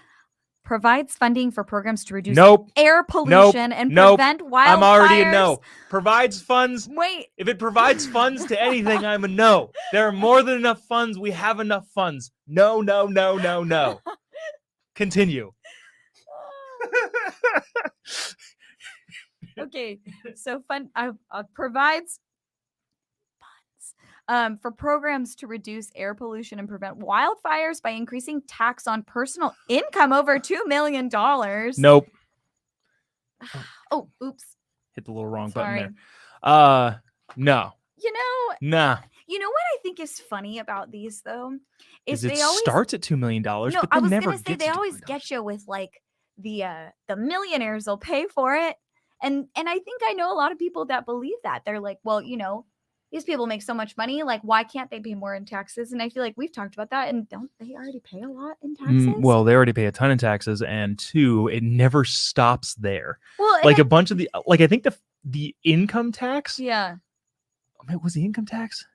S2: Provides funding for programs to reduce
S1: Nope.
S2: air pollution and prevent wildfires.
S1: I'm already a no. Provides funds.
S2: Wait.
S1: If it provides funds to anything, I'm a no. There are more than enough funds. We have enough funds. No. Continue.
S2: Okay. So provides funds for programs to reduce air pollution and prevent wildfires by increasing tax on personal income over $2 million.
S1: Nope.
S2: Oh, oops.
S1: Hit the little wrong
S2: Sorry.
S1: button there. No. Nah.
S2: You know what I think is funny about these though is
S1: it
S2: they always
S1: starts at $2 million,
S2: no,
S1: but
S2: I
S1: then
S2: was
S1: never
S2: gonna say
S1: gets
S2: they
S1: to $2
S2: always
S1: million.
S2: get you with like the millionaires will pay for it, and I think I know a lot of people that believe that. They're like, well, these people make so much money, like why can't they pay more in taxes? And I feel like we've talked about that, and don't they already pay a lot in taxes?
S1: Well, they already pay a ton in taxes, and two, it never stops there.
S2: Well,
S1: like a bunch of I think the income tax.
S2: Yeah.
S1: Was the income tax?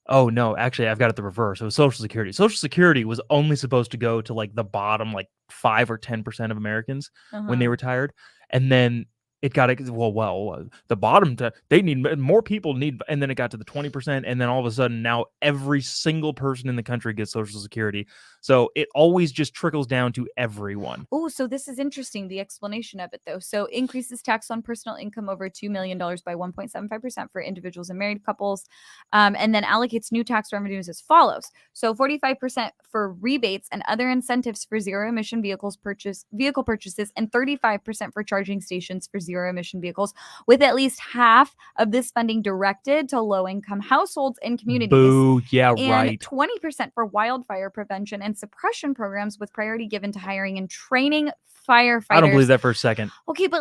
S1: Oh no, actually I've got it the reverse. It was Social Security. Social Security was only supposed to go to like the bottom 5 or 10% of Americans when they retired. And then it got the bottom they need more people and then it got to the 20%, and then all of a sudden now every single person in the country gets Social Security. So it always just trickles down to everyone.
S2: Oh, so this is interesting, the explanation of it, though. So increases tax on personal income over $2 million by 1.75% for individuals and married couples, and then allocates new tax revenues as follows. So 45% for rebates and other incentives for zero-emission vehicle purchases, and 35% for charging stations for zero-emission vehicles, with at least half of this funding directed to low-income households and communities.
S1: Boo, yeah,
S2: And
S1: right.
S2: 20% for wildfire prevention and suppression programs, with priority given to hiring and training firefighters.
S1: I don't believe that for a second.
S2: Okay, but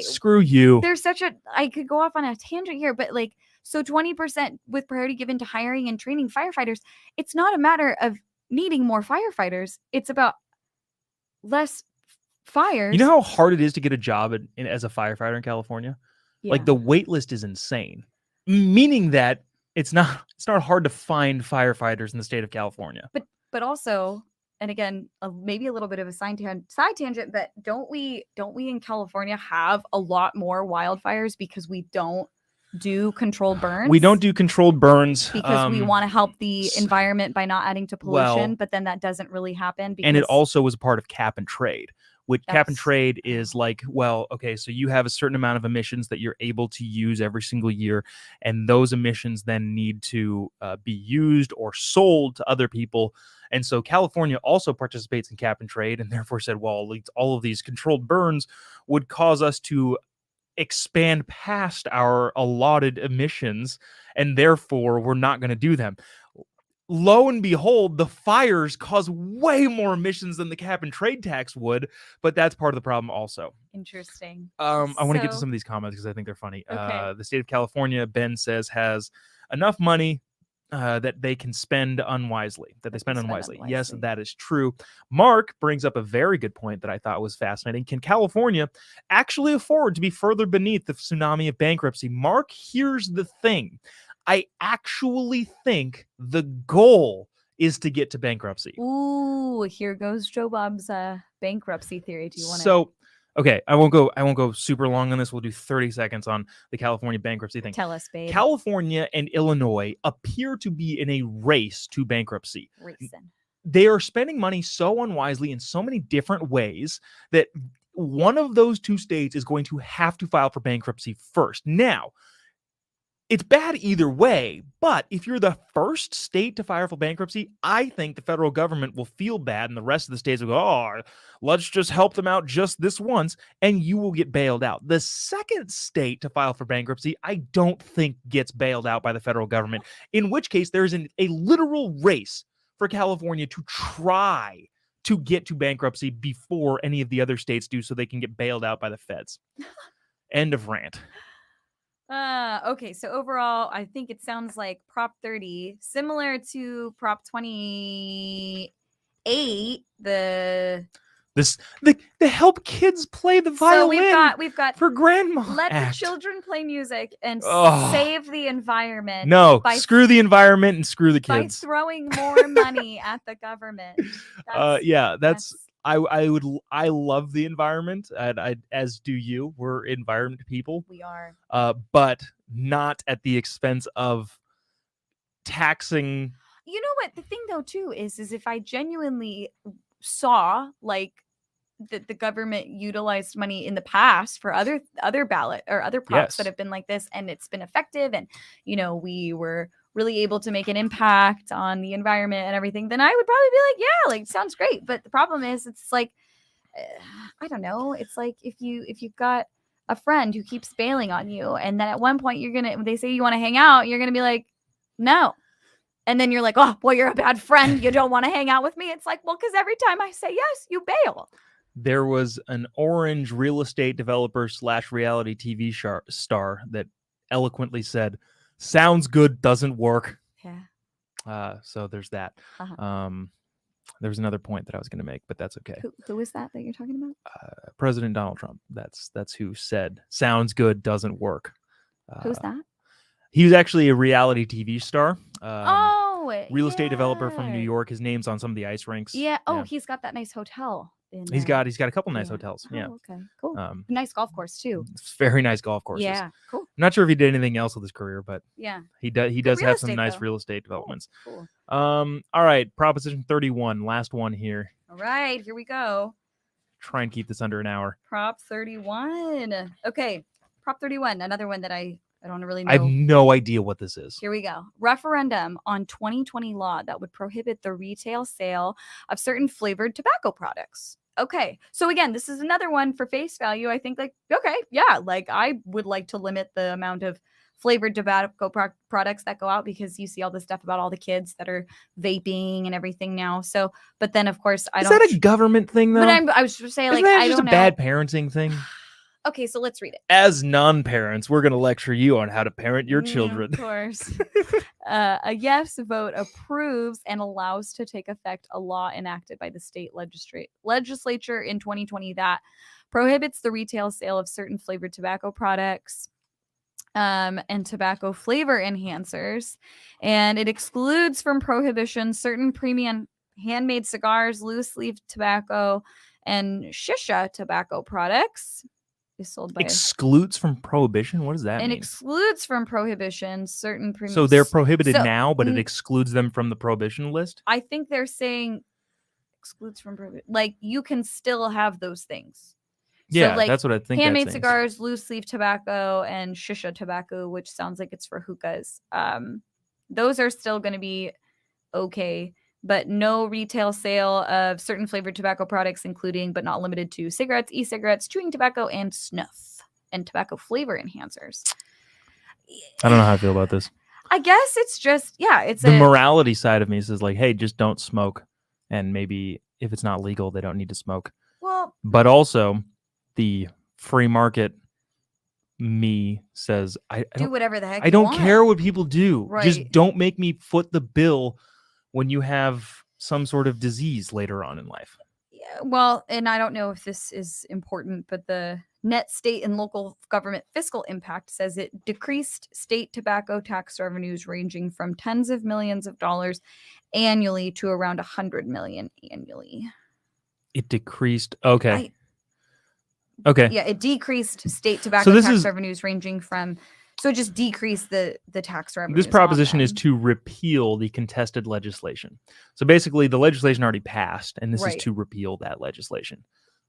S1: Screw you.
S2: there's I could go off on a tangent here, but so 20% with priority given to hiring and training firefighters. It's not a matter of needing more firefighters. It's about less fires.
S1: You know how hard it is to get a job as a firefighter in California?
S2: Yeah.
S1: Like, the wait list is insane, meaning that it's not hard to find firefighters in the state of California.
S2: But also, and again, maybe a little bit of a side tangent, but don't we in California have a lot more wildfires because we don't do controlled burns?
S1: We don't do controlled burns
S2: because we want to help the environment by not adding to pollution, but then that doesn't really happen.
S1: And it also was a part of cap and trade, which cap and trade is like, well, okay, so you have a certain amount of emissions that you're able to use every single year, and those emissions then need to be used or sold to other people. And so California also participates in cap and trade, and therefore said, well, all of these controlled burns would cause us to expand past our allotted emissions, and therefore we're not going to do them. Lo and behold, the fires cause way more emissions than the cap and trade tax would, but that's part of the problem also.
S2: Interesting.
S1: I want to get to some of these comments because I think they're funny.
S2: Okay.
S1: The state of California, Ben says, has enough money that they can spend unwisely, Yes, that is true. Mark brings up a very good point that I thought was fascinating. Can California actually afford to be further beneath the tsunami of bankruptcy? Mark, here's the thing. I actually think the goal is to get to bankruptcy.
S2: Ooh, here goes Jobob's bankruptcy theory. Do you want to?
S1: So, okay, I won't go super long on this. We'll do 30 seconds on the California bankruptcy thing.
S2: Tell us, babe.
S1: California and Illinois appear to be in a race to bankruptcy.
S2: Racing.
S1: They are spending money so unwisely in so many different ways that one of those two states is going to have to file for bankruptcy first. Now, it's bad either way, but if you're the first state to file for bankruptcy, I think the federal government will feel bad and the rest of the states will go, oh, let's just help them out just this once, and you will get bailed out. The second state to file for bankruptcy, I don't think gets bailed out by the federal government, in which case there's a literal race for California to try to get to bankruptcy before any of the other states do so they can get bailed out by the feds. End of rant.
S2: Okay, so overall, I think it sounds like Prop 30, similar to Prop 28, the
S1: help kids play the violin.
S2: So we've got
S1: for grandma.
S2: Let
S1: act.
S2: the children play music and save the environment.
S1: No, screw the environment and screw the kids.
S2: By throwing more money at the government.
S1: I love the environment, and as do you. We're environment people.
S2: We are.
S1: But not at the expense of taxing.
S2: You know what? The thing though too is if I genuinely saw like that the government utilized money in the past for other ballot or other props that have been like this, and it's been effective, and we were really able to make an impact on the environment and everything, then I would probably be like, yeah, like sounds great. But the problem is, it's like, I don't know. It's like if you've got a friend who keeps bailing on you, and then at one point they say you want to hang out, you're gonna be like, no. And then you're like, oh, well, you're a bad friend. You don't want to hang out with me. It's like, well, because every time I say yes, you bail.
S1: There was an orange real estate developer / reality TV star that eloquently said, sounds good, doesn't work.
S2: Yeah.
S1: So there's that.
S2: Uh-huh.
S1: There was another point that I was going to make, but that's okay.
S2: Who is that you're talking about?
S1: President Donald Trump. That's who said, sounds good, doesn't work.
S2: Who's that?
S1: He was actually a reality TV star. Real
S2: yeah.
S1: estate developer from New York. His name's on some of the ice rinks.
S2: Yeah. Oh, he's got that nice hotel
S1: He's got a couple nice
S2: yeah.
S1: hotels.
S2: Oh,
S1: Yeah.
S2: okay, cool. Nice golf course too.
S1: It's very nice golf courses.
S2: Yeah, cool.
S1: I'm not sure if he did anything else with his career, but
S2: Yeah,
S1: he does
S2: Good real
S1: have some
S2: estate,
S1: nice
S2: though.
S1: real estate developments.
S2: Cool.
S1: All right, Proposition 31, last one here.
S2: All right, here we go.
S1: Try and keep this under an hour.
S2: Prop 31. Okay, Prop 31, another one that I don't really know.
S1: I have no idea what this is.
S2: Here we go. Referendum on 2020 law that would prohibit the retail sale of certain flavored tobacco products. Okay. So again, this is another one for face value. I think like, okay, yeah, like I would like to limit the amount of flavored tobacco products that go out because you see all this stuff about all the kids that are vaping and everything now. So, but then of course
S1: Is that a government thing though?
S2: But I was just saying, like,
S1: Isn't that
S2: I
S1: just
S2: don't
S1: a
S2: know.
S1: bad parenting thing?
S2: Okay, so let's read it.
S1: As non-parents, we're going to lecture you on how to parent your children.
S2: Of course. A yes vote approves and allows to take effect a law enacted by the state legislature in 2020 that prohibits the retail sale of certain flavored tobacco products and tobacco flavor enhancers. And it excludes from prohibition certain premium handmade cigars, loose leaf tobacco, and shisha tobacco products. Sold by
S1: excludes from prohibition. What does that mean?
S2: Excludes from prohibition certain premium.
S1: So they're prohibited now, but it excludes them from the prohibition list.
S2: I think they're saying excludes from prohibition. Like you can still have those things.
S1: Yeah,
S2: so, like,
S1: that's what I think.
S2: Handmade cigars, loose leaf tobacco, and shisha tobacco, which sounds like it's for hookahs. Those are still going to be okay. But no retail sale of certain flavored tobacco products, including but not limited to cigarettes, e-cigarettes, chewing tobacco, and snuff, and tobacco flavor enhancers.
S1: I don't know how I feel about this.
S2: I guess it's just, it's
S1: the morality side of me says like, hey, just don't smoke. And maybe if it's not legal, they don't need to smoke.
S2: Well,
S1: but also the free market me says, I
S2: do whatever the heck
S1: I don't care what people do.
S2: Right.
S1: Just don't make me foot the bill when you have some sort of disease later on in life.
S2: Yeah, well, and I don't know if this is important, but the net state and local government fiscal impact says it decreased state tobacco tax revenues ranging from tens of millions of dollars annually to around 100 million annually.
S1: It decreased. Okay. Okay.
S2: Yeah, it decreased state tobacco tax revenues ranging from. So it just decreased the tax revenue.
S1: This proposition is to repeal the contested legislation. So basically, the legislation already passed, and this is to repeal that legislation.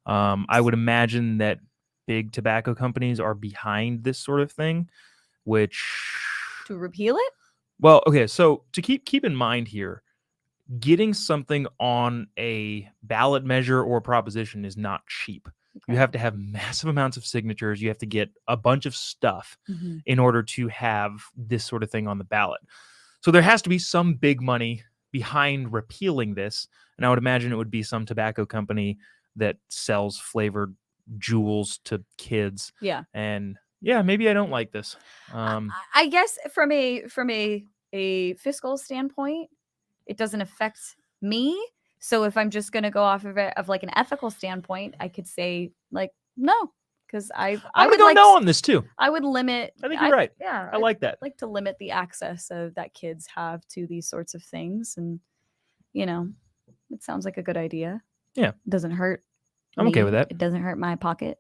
S1: I would imagine that big tobacco companies are behind this sort of thing, which...
S2: To repeal it?
S1: Well, okay, so to keep in mind here, getting something on a ballot measure or proposition is not cheap. Okay. You have to have massive amounts of signatures. You have to get a bunch of stuff in order to have this sort of thing on the ballot. So there has to be some big money behind repealing this. And I would imagine it would be some tobacco company that sells flavored jewels to kids.
S2: Yeah.
S1: And yeah, maybe I don't like this.
S2: I guess from a fiscal standpoint, it doesn't affect me. So if I'm just going to go off of it of like an ethical standpoint, I could say like no, because I would
S1: go no on this too.
S2: I would limit.
S1: I think you're right.
S2: Yeah,
S1: I like that.
S2: Like to limit the access that kids have to these sorts of things, and it sounds like a good idea.
S1: Yeah,
S2: it doesn't hurt.
S1: I'm okay with that.
S2: It doesn't hurt my pocket.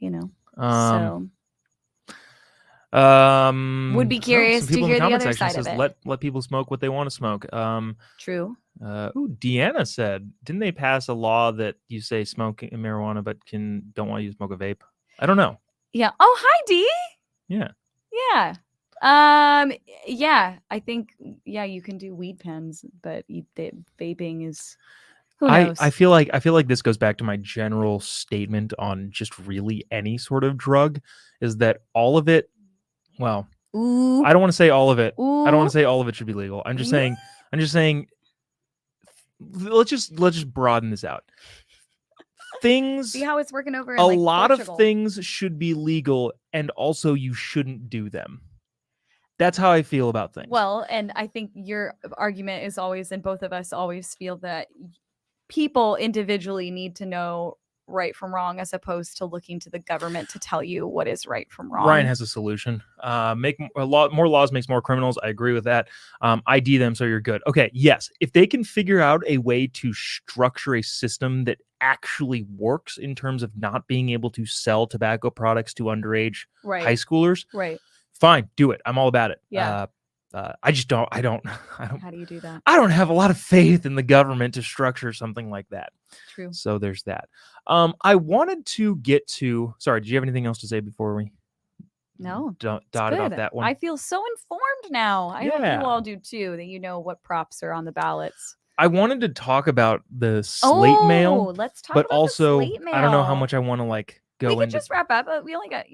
S2: Would be curious to hear the other side of it.
S1: Let people smoke what they want to smoke.
S2: True.
S1: Deanna said, didn't they pass a law that you say smoke marijuana but don't want you to smoke a vape? I don't know.
S2: Yeah. Oh, hi, Dee.
S1: Yeah.
S2: Yeah. Yeah. I think you can do weed pens, but vaping is. Who knows?
S1: I feel like this goes back to my general statement on just really any sort of drug, is that all of it. Well, I don't want to say all of it. I don't want to say all of it should be legal. I'm just saying. Let's just broaden this out. Things.
S2: See how it's working over in
S1: a
S2: like
S1: lot
S2: Portugal.
S1: Of things should be legal, and also you shouldn't do them. That's how I feel about things.
S2: Well, and I think your argument is always, and both of us always feel that people individually need to know right from wrong, as opposed to looking to the government to tell you what is right from wrong.
S1: Ryan has a solution. Make a lot more laws makes more criminals. I agree with that. ID them so you're good. Okay, yes. If they can figure out a way to structure a system that actually works in terms of not being able to sell tobacco products to underage high schoolers, fine, do it. I'm all about it.
S2: Yeah.
S1: I don't.
S2: How do you do that?
S1: I don't have a lot of faith in the government to structure something like that.
S2: True.
S1: So there's that. I wanted to get to. Sorry, did you have anything else to say before we?
S2: No.
S1: Dotted off that one.
S2: I feel so informed now. I hope you all do too. That you know what props are on the ballots.
S1: I wanted to talk about the slate mail.
S2: Let's talk
S1: but
S2: about
S1: also
S2: the slate mail.
S1: I don't know how much I want to like go into.
S2: We could just wrap up. We only got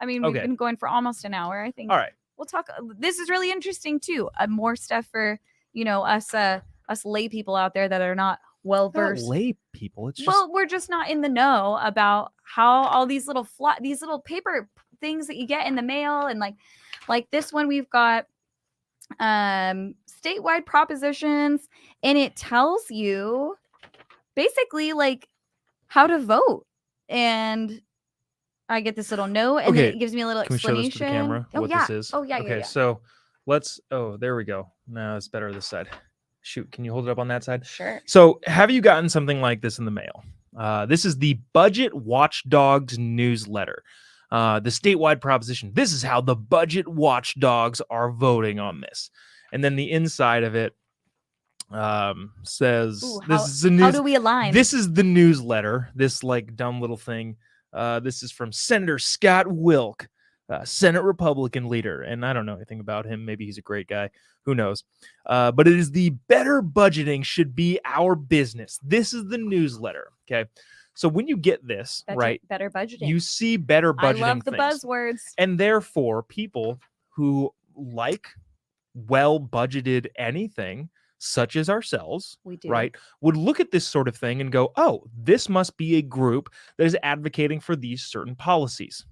S2: I mean, we've been going for almost an hour. I think.
S1: All right.
S2: We'll talk. This is really interesting too. More stuff for us lay people out there that are not well versed.
S1: Lay people. It's just
S2: we're just not in the know about how all these little paper things that you get in the mail, and like this one we've got statewide propositions, and it tells you basically like how to vote, and I get this little note, and then it gives me a little explanation.
S1: Can we show this to the camera? What this is?
S2: Oh, yeah.
S1: Okay, so let's. Oh, there we go. No, it's better this side. Shoot, can you hold it up on that side?
S2: Sure.
S1: So, have you gotten something like this in the mail? This is the Budget Watchdogs newsletter. The statewide proposition. This is how the budget watchdogs are voting on this, and then the inside of it says, "This is a news.
S2: How do we align?
S1: This is the newsletter. This like dumb little thing." This is from Senator Scott Wilk, Senate Republican leader. And I don't know anything about him. Maybe he's a great guy. Who knows? But it is the better budgeting should be our business. This is the newsletter. Okay. So when you get this,
S2: better budgeting,
S1: you see better budgeting.
S2: I love the
S1: things.
S2: buzzwords.
S1: And therefore, people who like well-budgeted anything, such as ourselves, would look at this sort of thing and go, oh, this must be a group that is advocating for these certain policies.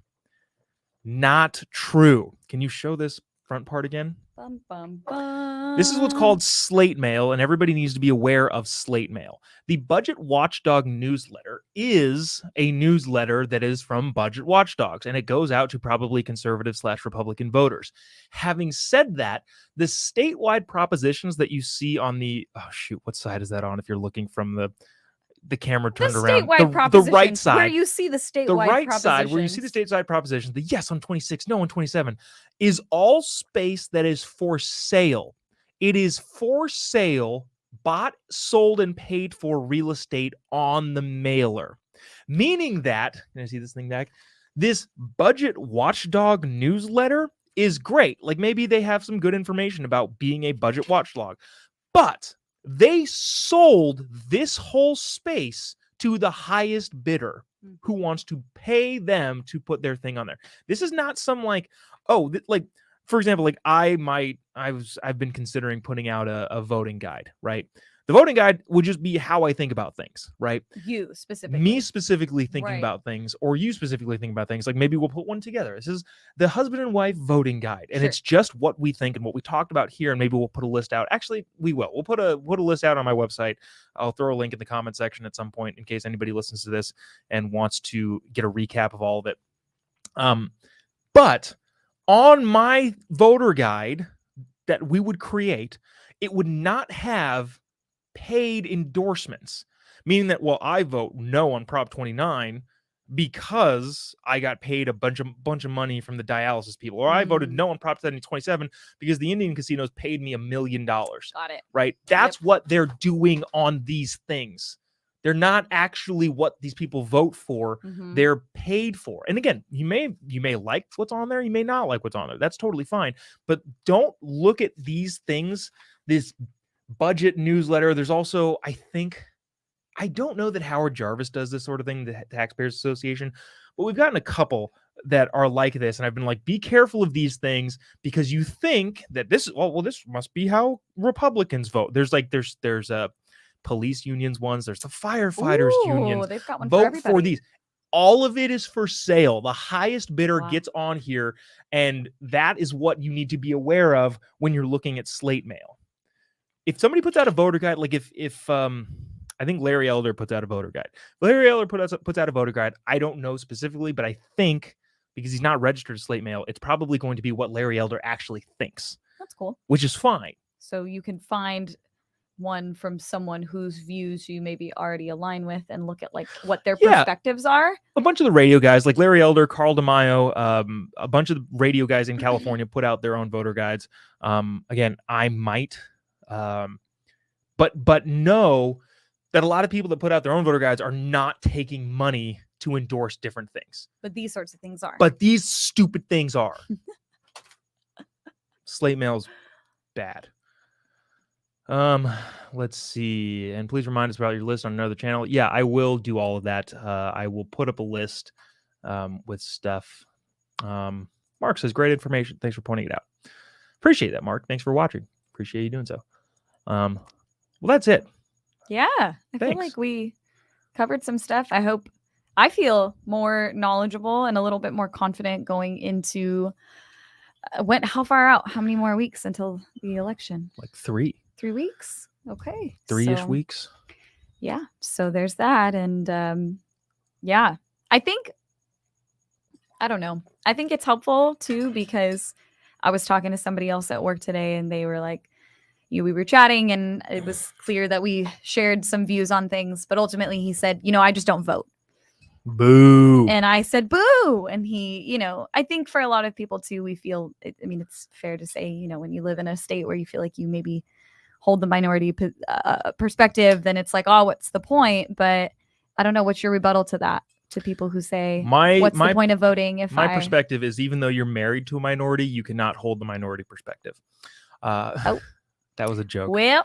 S1: Not true. Can you show this front part again?
S2: Bum, bum, bum.
S1: This is what's called slate mail, and everybody needs to be aware of slate mail. The Budget Watchdog newsletter is a newsletter that is from Budget Watchdogs, and it goes out to probably conservative/Republican voters. Having said that, the statewide propositions that you see on the what side is that on? If you're looking from the camera turned around, the right side,
S2: where you see the statewide
S1: the right side, where you see the statewide propositions, the yes on 26, no on 27, is all space that is for sale. It is for sale, bought, sold, and paid for real estate on the mailer. Meaning that, can I see this thing back? This Budget Watchdog newsletter is great. Like maybe they have some good information about being a budget watchdog, but they sold this whole space to the highest bidder who wants to pay them to put their thing on there. This is not some like, for example, like I've been considering putting out a voting guide, right? The voting guide would just be how I think about things, right?
S2: You specifically.
S1: Me specifically thinking about things, or you specifically thinking about things. Like maybe we'll put one together. This is the husband and wife voting guide, and it's just what we think and what we talked about here. And maybe we'll put a list out. Actually, we will. We'll put a list out on my website. I'll throw a link in the comment section at some point in case anybody listens to this and wants to get a recap of all of it. But on my voter guide that we would create, it would not have paid endorsements, meaning that, well, I vote no on Prop 29 because I got paid a bunch of money from the dialysis people, or I voted no on Prop 27 because the Indian casinos paid me $1 million.
S2: Got it.
S1: Right? That's what they're doing on these things. They're not actually what these people vote for. They're paid for. And again, you may like what's on there. You may not like what's on there. That's totally fine. But don't look at these things, this budget newsletter. There's also, I don't know that Howard Jarvis does this sort of thing, the Taxpayers Association, but we've gotten a couple that are like this. And I've been like, be careful of these things because you think that this must be how Republicans vote. There's police unions ones. There's the firefighters unions.
S2: They've got one
S1: vote for these. All of it is for sale. The highest bidder gets on here. And that is what you need to be aware of when you're looking at slate mail. If somebody puts out a voter guide, like if I think Larry Elder puts out a voter guide. Larry Elder puts out a voter guide. I don't know specifically, but I think because he's not registered to Slate Mail, it's probably going to be what Larry Elder actually thinks.
S2: That's cool.
S1: Which is fine.
S2: So you can find one from someone whose views you maybe already align with and look at like what their perspectives are.
S1: A bunch of the radio guys like Larry Elder, Carl DeMaio, a bunch of the radio guys in California put out their own voter guides. Again, I might, but know that a lot of people that put out their own voter guides are not taking money to endorse different things.
S2: But these sorts of things are.
S1: But these stupid things are. Slate Mail's bad. Let's see. And please remind us about your list on another channel. Yeah, I will do all of that. I will put up a list with stuff. Mark says great information. Thanks for pointing it out. Appreciate that, Mark. Thanks for watching. Appreciate you doing so. Well, that's it.
S2: Yeah. I feel like we covered some stuff. I feel more knowledgeable and a little bit more confident going into how far out? How many more weeks until the election?
S1: Like 3.
S2: 3 weeks. Okay.
S1: 3-ish weeks.
S2: Yeah. So there's that. And yeah, I don't know. I think it's helpful too, because I was talking to somebody else at work today and they were like, we were chatting and it was clear that we shared some views on things, but ultimately he said, I just don't vote.
S1: Boo.
S2: And I said, boo. And he, I think for a lot of people too, we feel, it's fair to say, when you live in a state where you feel like you maybe hold the minority perspective, then it's like, oh, what's the point? But I don't know. What's your rebuttal to that? To people who say, what's the point of voting? If
S1: my perspective is, even though you're married to a minority, you cannot hold the minority perspective. That was a joke.
S2: Well,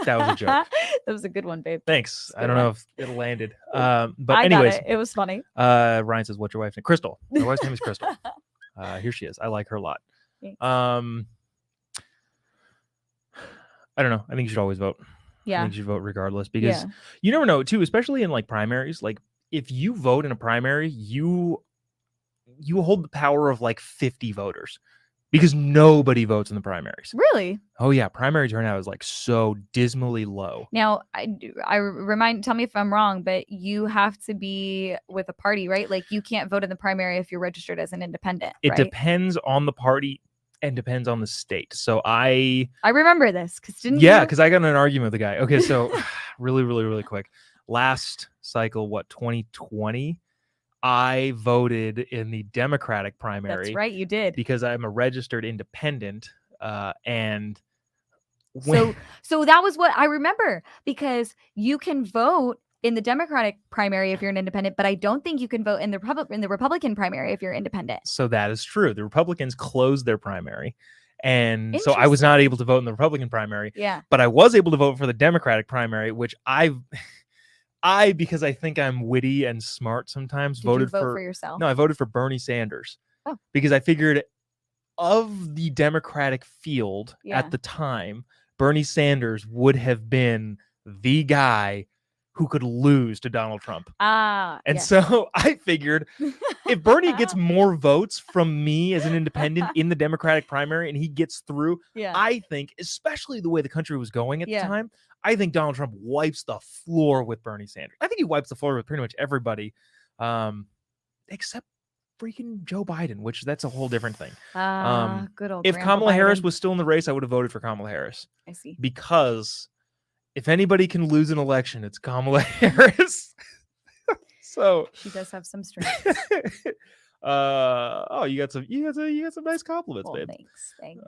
S1: that was a joke.
S2: That was a good one, babe.
S1: Thanks. I don't know if it landed. But anyways,
S2: it was funny.
S1: Ryan says, what's your wife's name? Crystal. My wife's name is Crystal. Here she is. I like her a lot.
S2: Thanks.
S1: I don't know. I think you should always vote.
S2: Yeah.
S1: I think you should vote regardless, because you never know too, especially in like primaries. Like if you vote in a primary, you hold the power of like 50 voters. Because nobody votes in the primaries.
S2: Really?
S1: Oh yeah, primary turnout is like so dismally low.
S2: Now, tell me if I'm wrong, but you have to be with a party, right? Like you can't vote in the primary if you're registered as an independent.
S1: It depends on the party and depends on the state. So I
S2: remember this
S1: because I got in an argument with the guy. Okay, so really quick. Last cycle, 2020? I voted in the Democratic primary.
S2: That's right, you did.
S1: Because I'm a registered independent, and
S2: so that was what I remember, because you can vote in the Democratic primary if you're an independent, but I don't think you can vote in the Republican primary if you're independent.
S1: So that is true. The Republicans closed their primary, and so I was not able to vote in the Republican primary.
S2: Yeah,
S1: but I was able to vote for the Democratic primary, which because I think I'm witty and smart sometimes, voted
S2: for yourself.
S1: No, I voted for Bernie Sanders.
S2: Oh.
S1: Because I figured of the Democratic field at the time, Bernie Sanders would have been the guy who could lose to Donald Trump. So I figured if Bernie gets more votes from me as an independent in the Democratic primary and he gets through, I think, especially the way the country was going at the time, I think Donald Trump wipes the floor with Bernie Sanders. I think he wipes the floor with pretty much everybody, except freaking Joe Biden, which that's a whole different thing.
S2: Good old.
S1: If Kamala Harris was still in the race, I would have voted for Kamala Harris.
S2: I see.
S1: Because if anybody can lose an election, it's Kamala Harris. So
S2: she does have some strength.
S1: You got some nice compliments, babe.
S2: Thanks.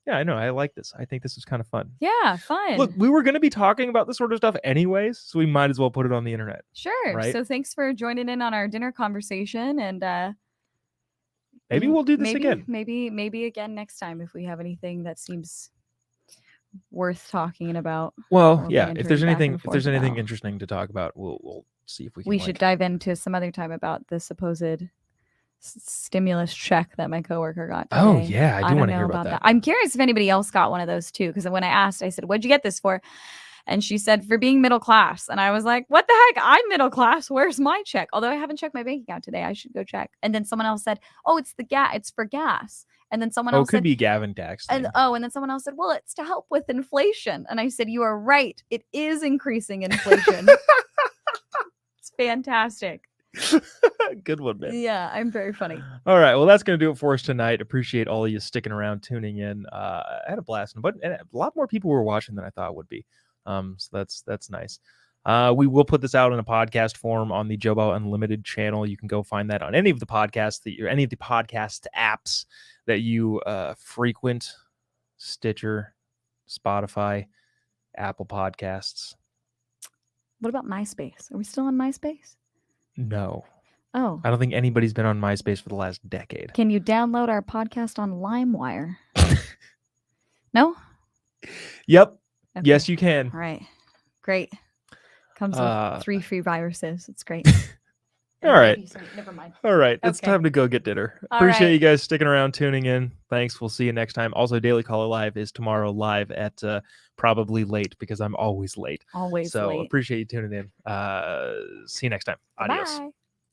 S1: Yeah, I know. I like this. I think this is kind of fun.
S2: Yeah, fun.
S1: Look, we were going to be talking about this sort of stuff anyways, so we might as well put it on the internet.
S2: Sure.
S1: Right?
S2: So thanks for joining in on our dinner conversation, and
S1: maybe we'll do this again.
S2: Maybe again next time if we have anything that seems worth talking about.
S1: Well, yeah. If there's anything interesting to talk about, we'll see if we can.
S2: We should dive into some other time about the supposed stimulus check that my coworker got today.
S1: Oh yeah, I do want to hear about that.
S2: I'm curious if anybody else got one of those too, because when I asked, I said, "What'd you get this for?" And she said, for being middle class. And I was like, what the heck? I'm middle class. Where's my check? Although I haven't checked my bank account today. I should go check. And then someone else said, oh, it's it's for gas. And then someone else
S1: could
S2: said,
S1: be Gavin tax thing.
S2: and then someone else said, well, it's to help with inflation. And I said, you are right. It is increasing inflation. It's fantastic.
S1: Good one, man.
S2: Yeah, I'm very funny.
S1: All right, well, that's going to do it for us tonight. Appreciate all of you sticking around, tuning in. I had a blast, but a lot more people were watching than I thought would be. So that's nice. We will put this out in a podcast form on the Jobob Unlimited channel. You can go find that on any of the podcasts any of the podcast apps that you frequent: Stitcher, Spotify, Apple Podcasts.
S2: What about MySpace? Are we still on MySpace?
S1: No.
S2: Oh.
S1: I don't think anybody's been on MySpace for the last decade.
S2: Can you download our podcast on LimeWire? No?
S1: Yep.
S2: Okay.
S1: Yes, you can.
S2: All right. Great. Comes with 3 free viruses. It's great.
S1: All right.
S2: Never mind.
S1: All right. It's
S2: Okay.
S1: time to go get dinner.
S2: All
S1: Appreciate
S2: right.
S1: you guys sticking around, tuning in. Thanks. We'll see you next time. Also, Daily Caller Live is tomorrow live at probably late because I'm always late.
S2: Always
S1: so
S2: late.
S1: appreciate you tuning in. See you next time. Adios.
S2: Bye.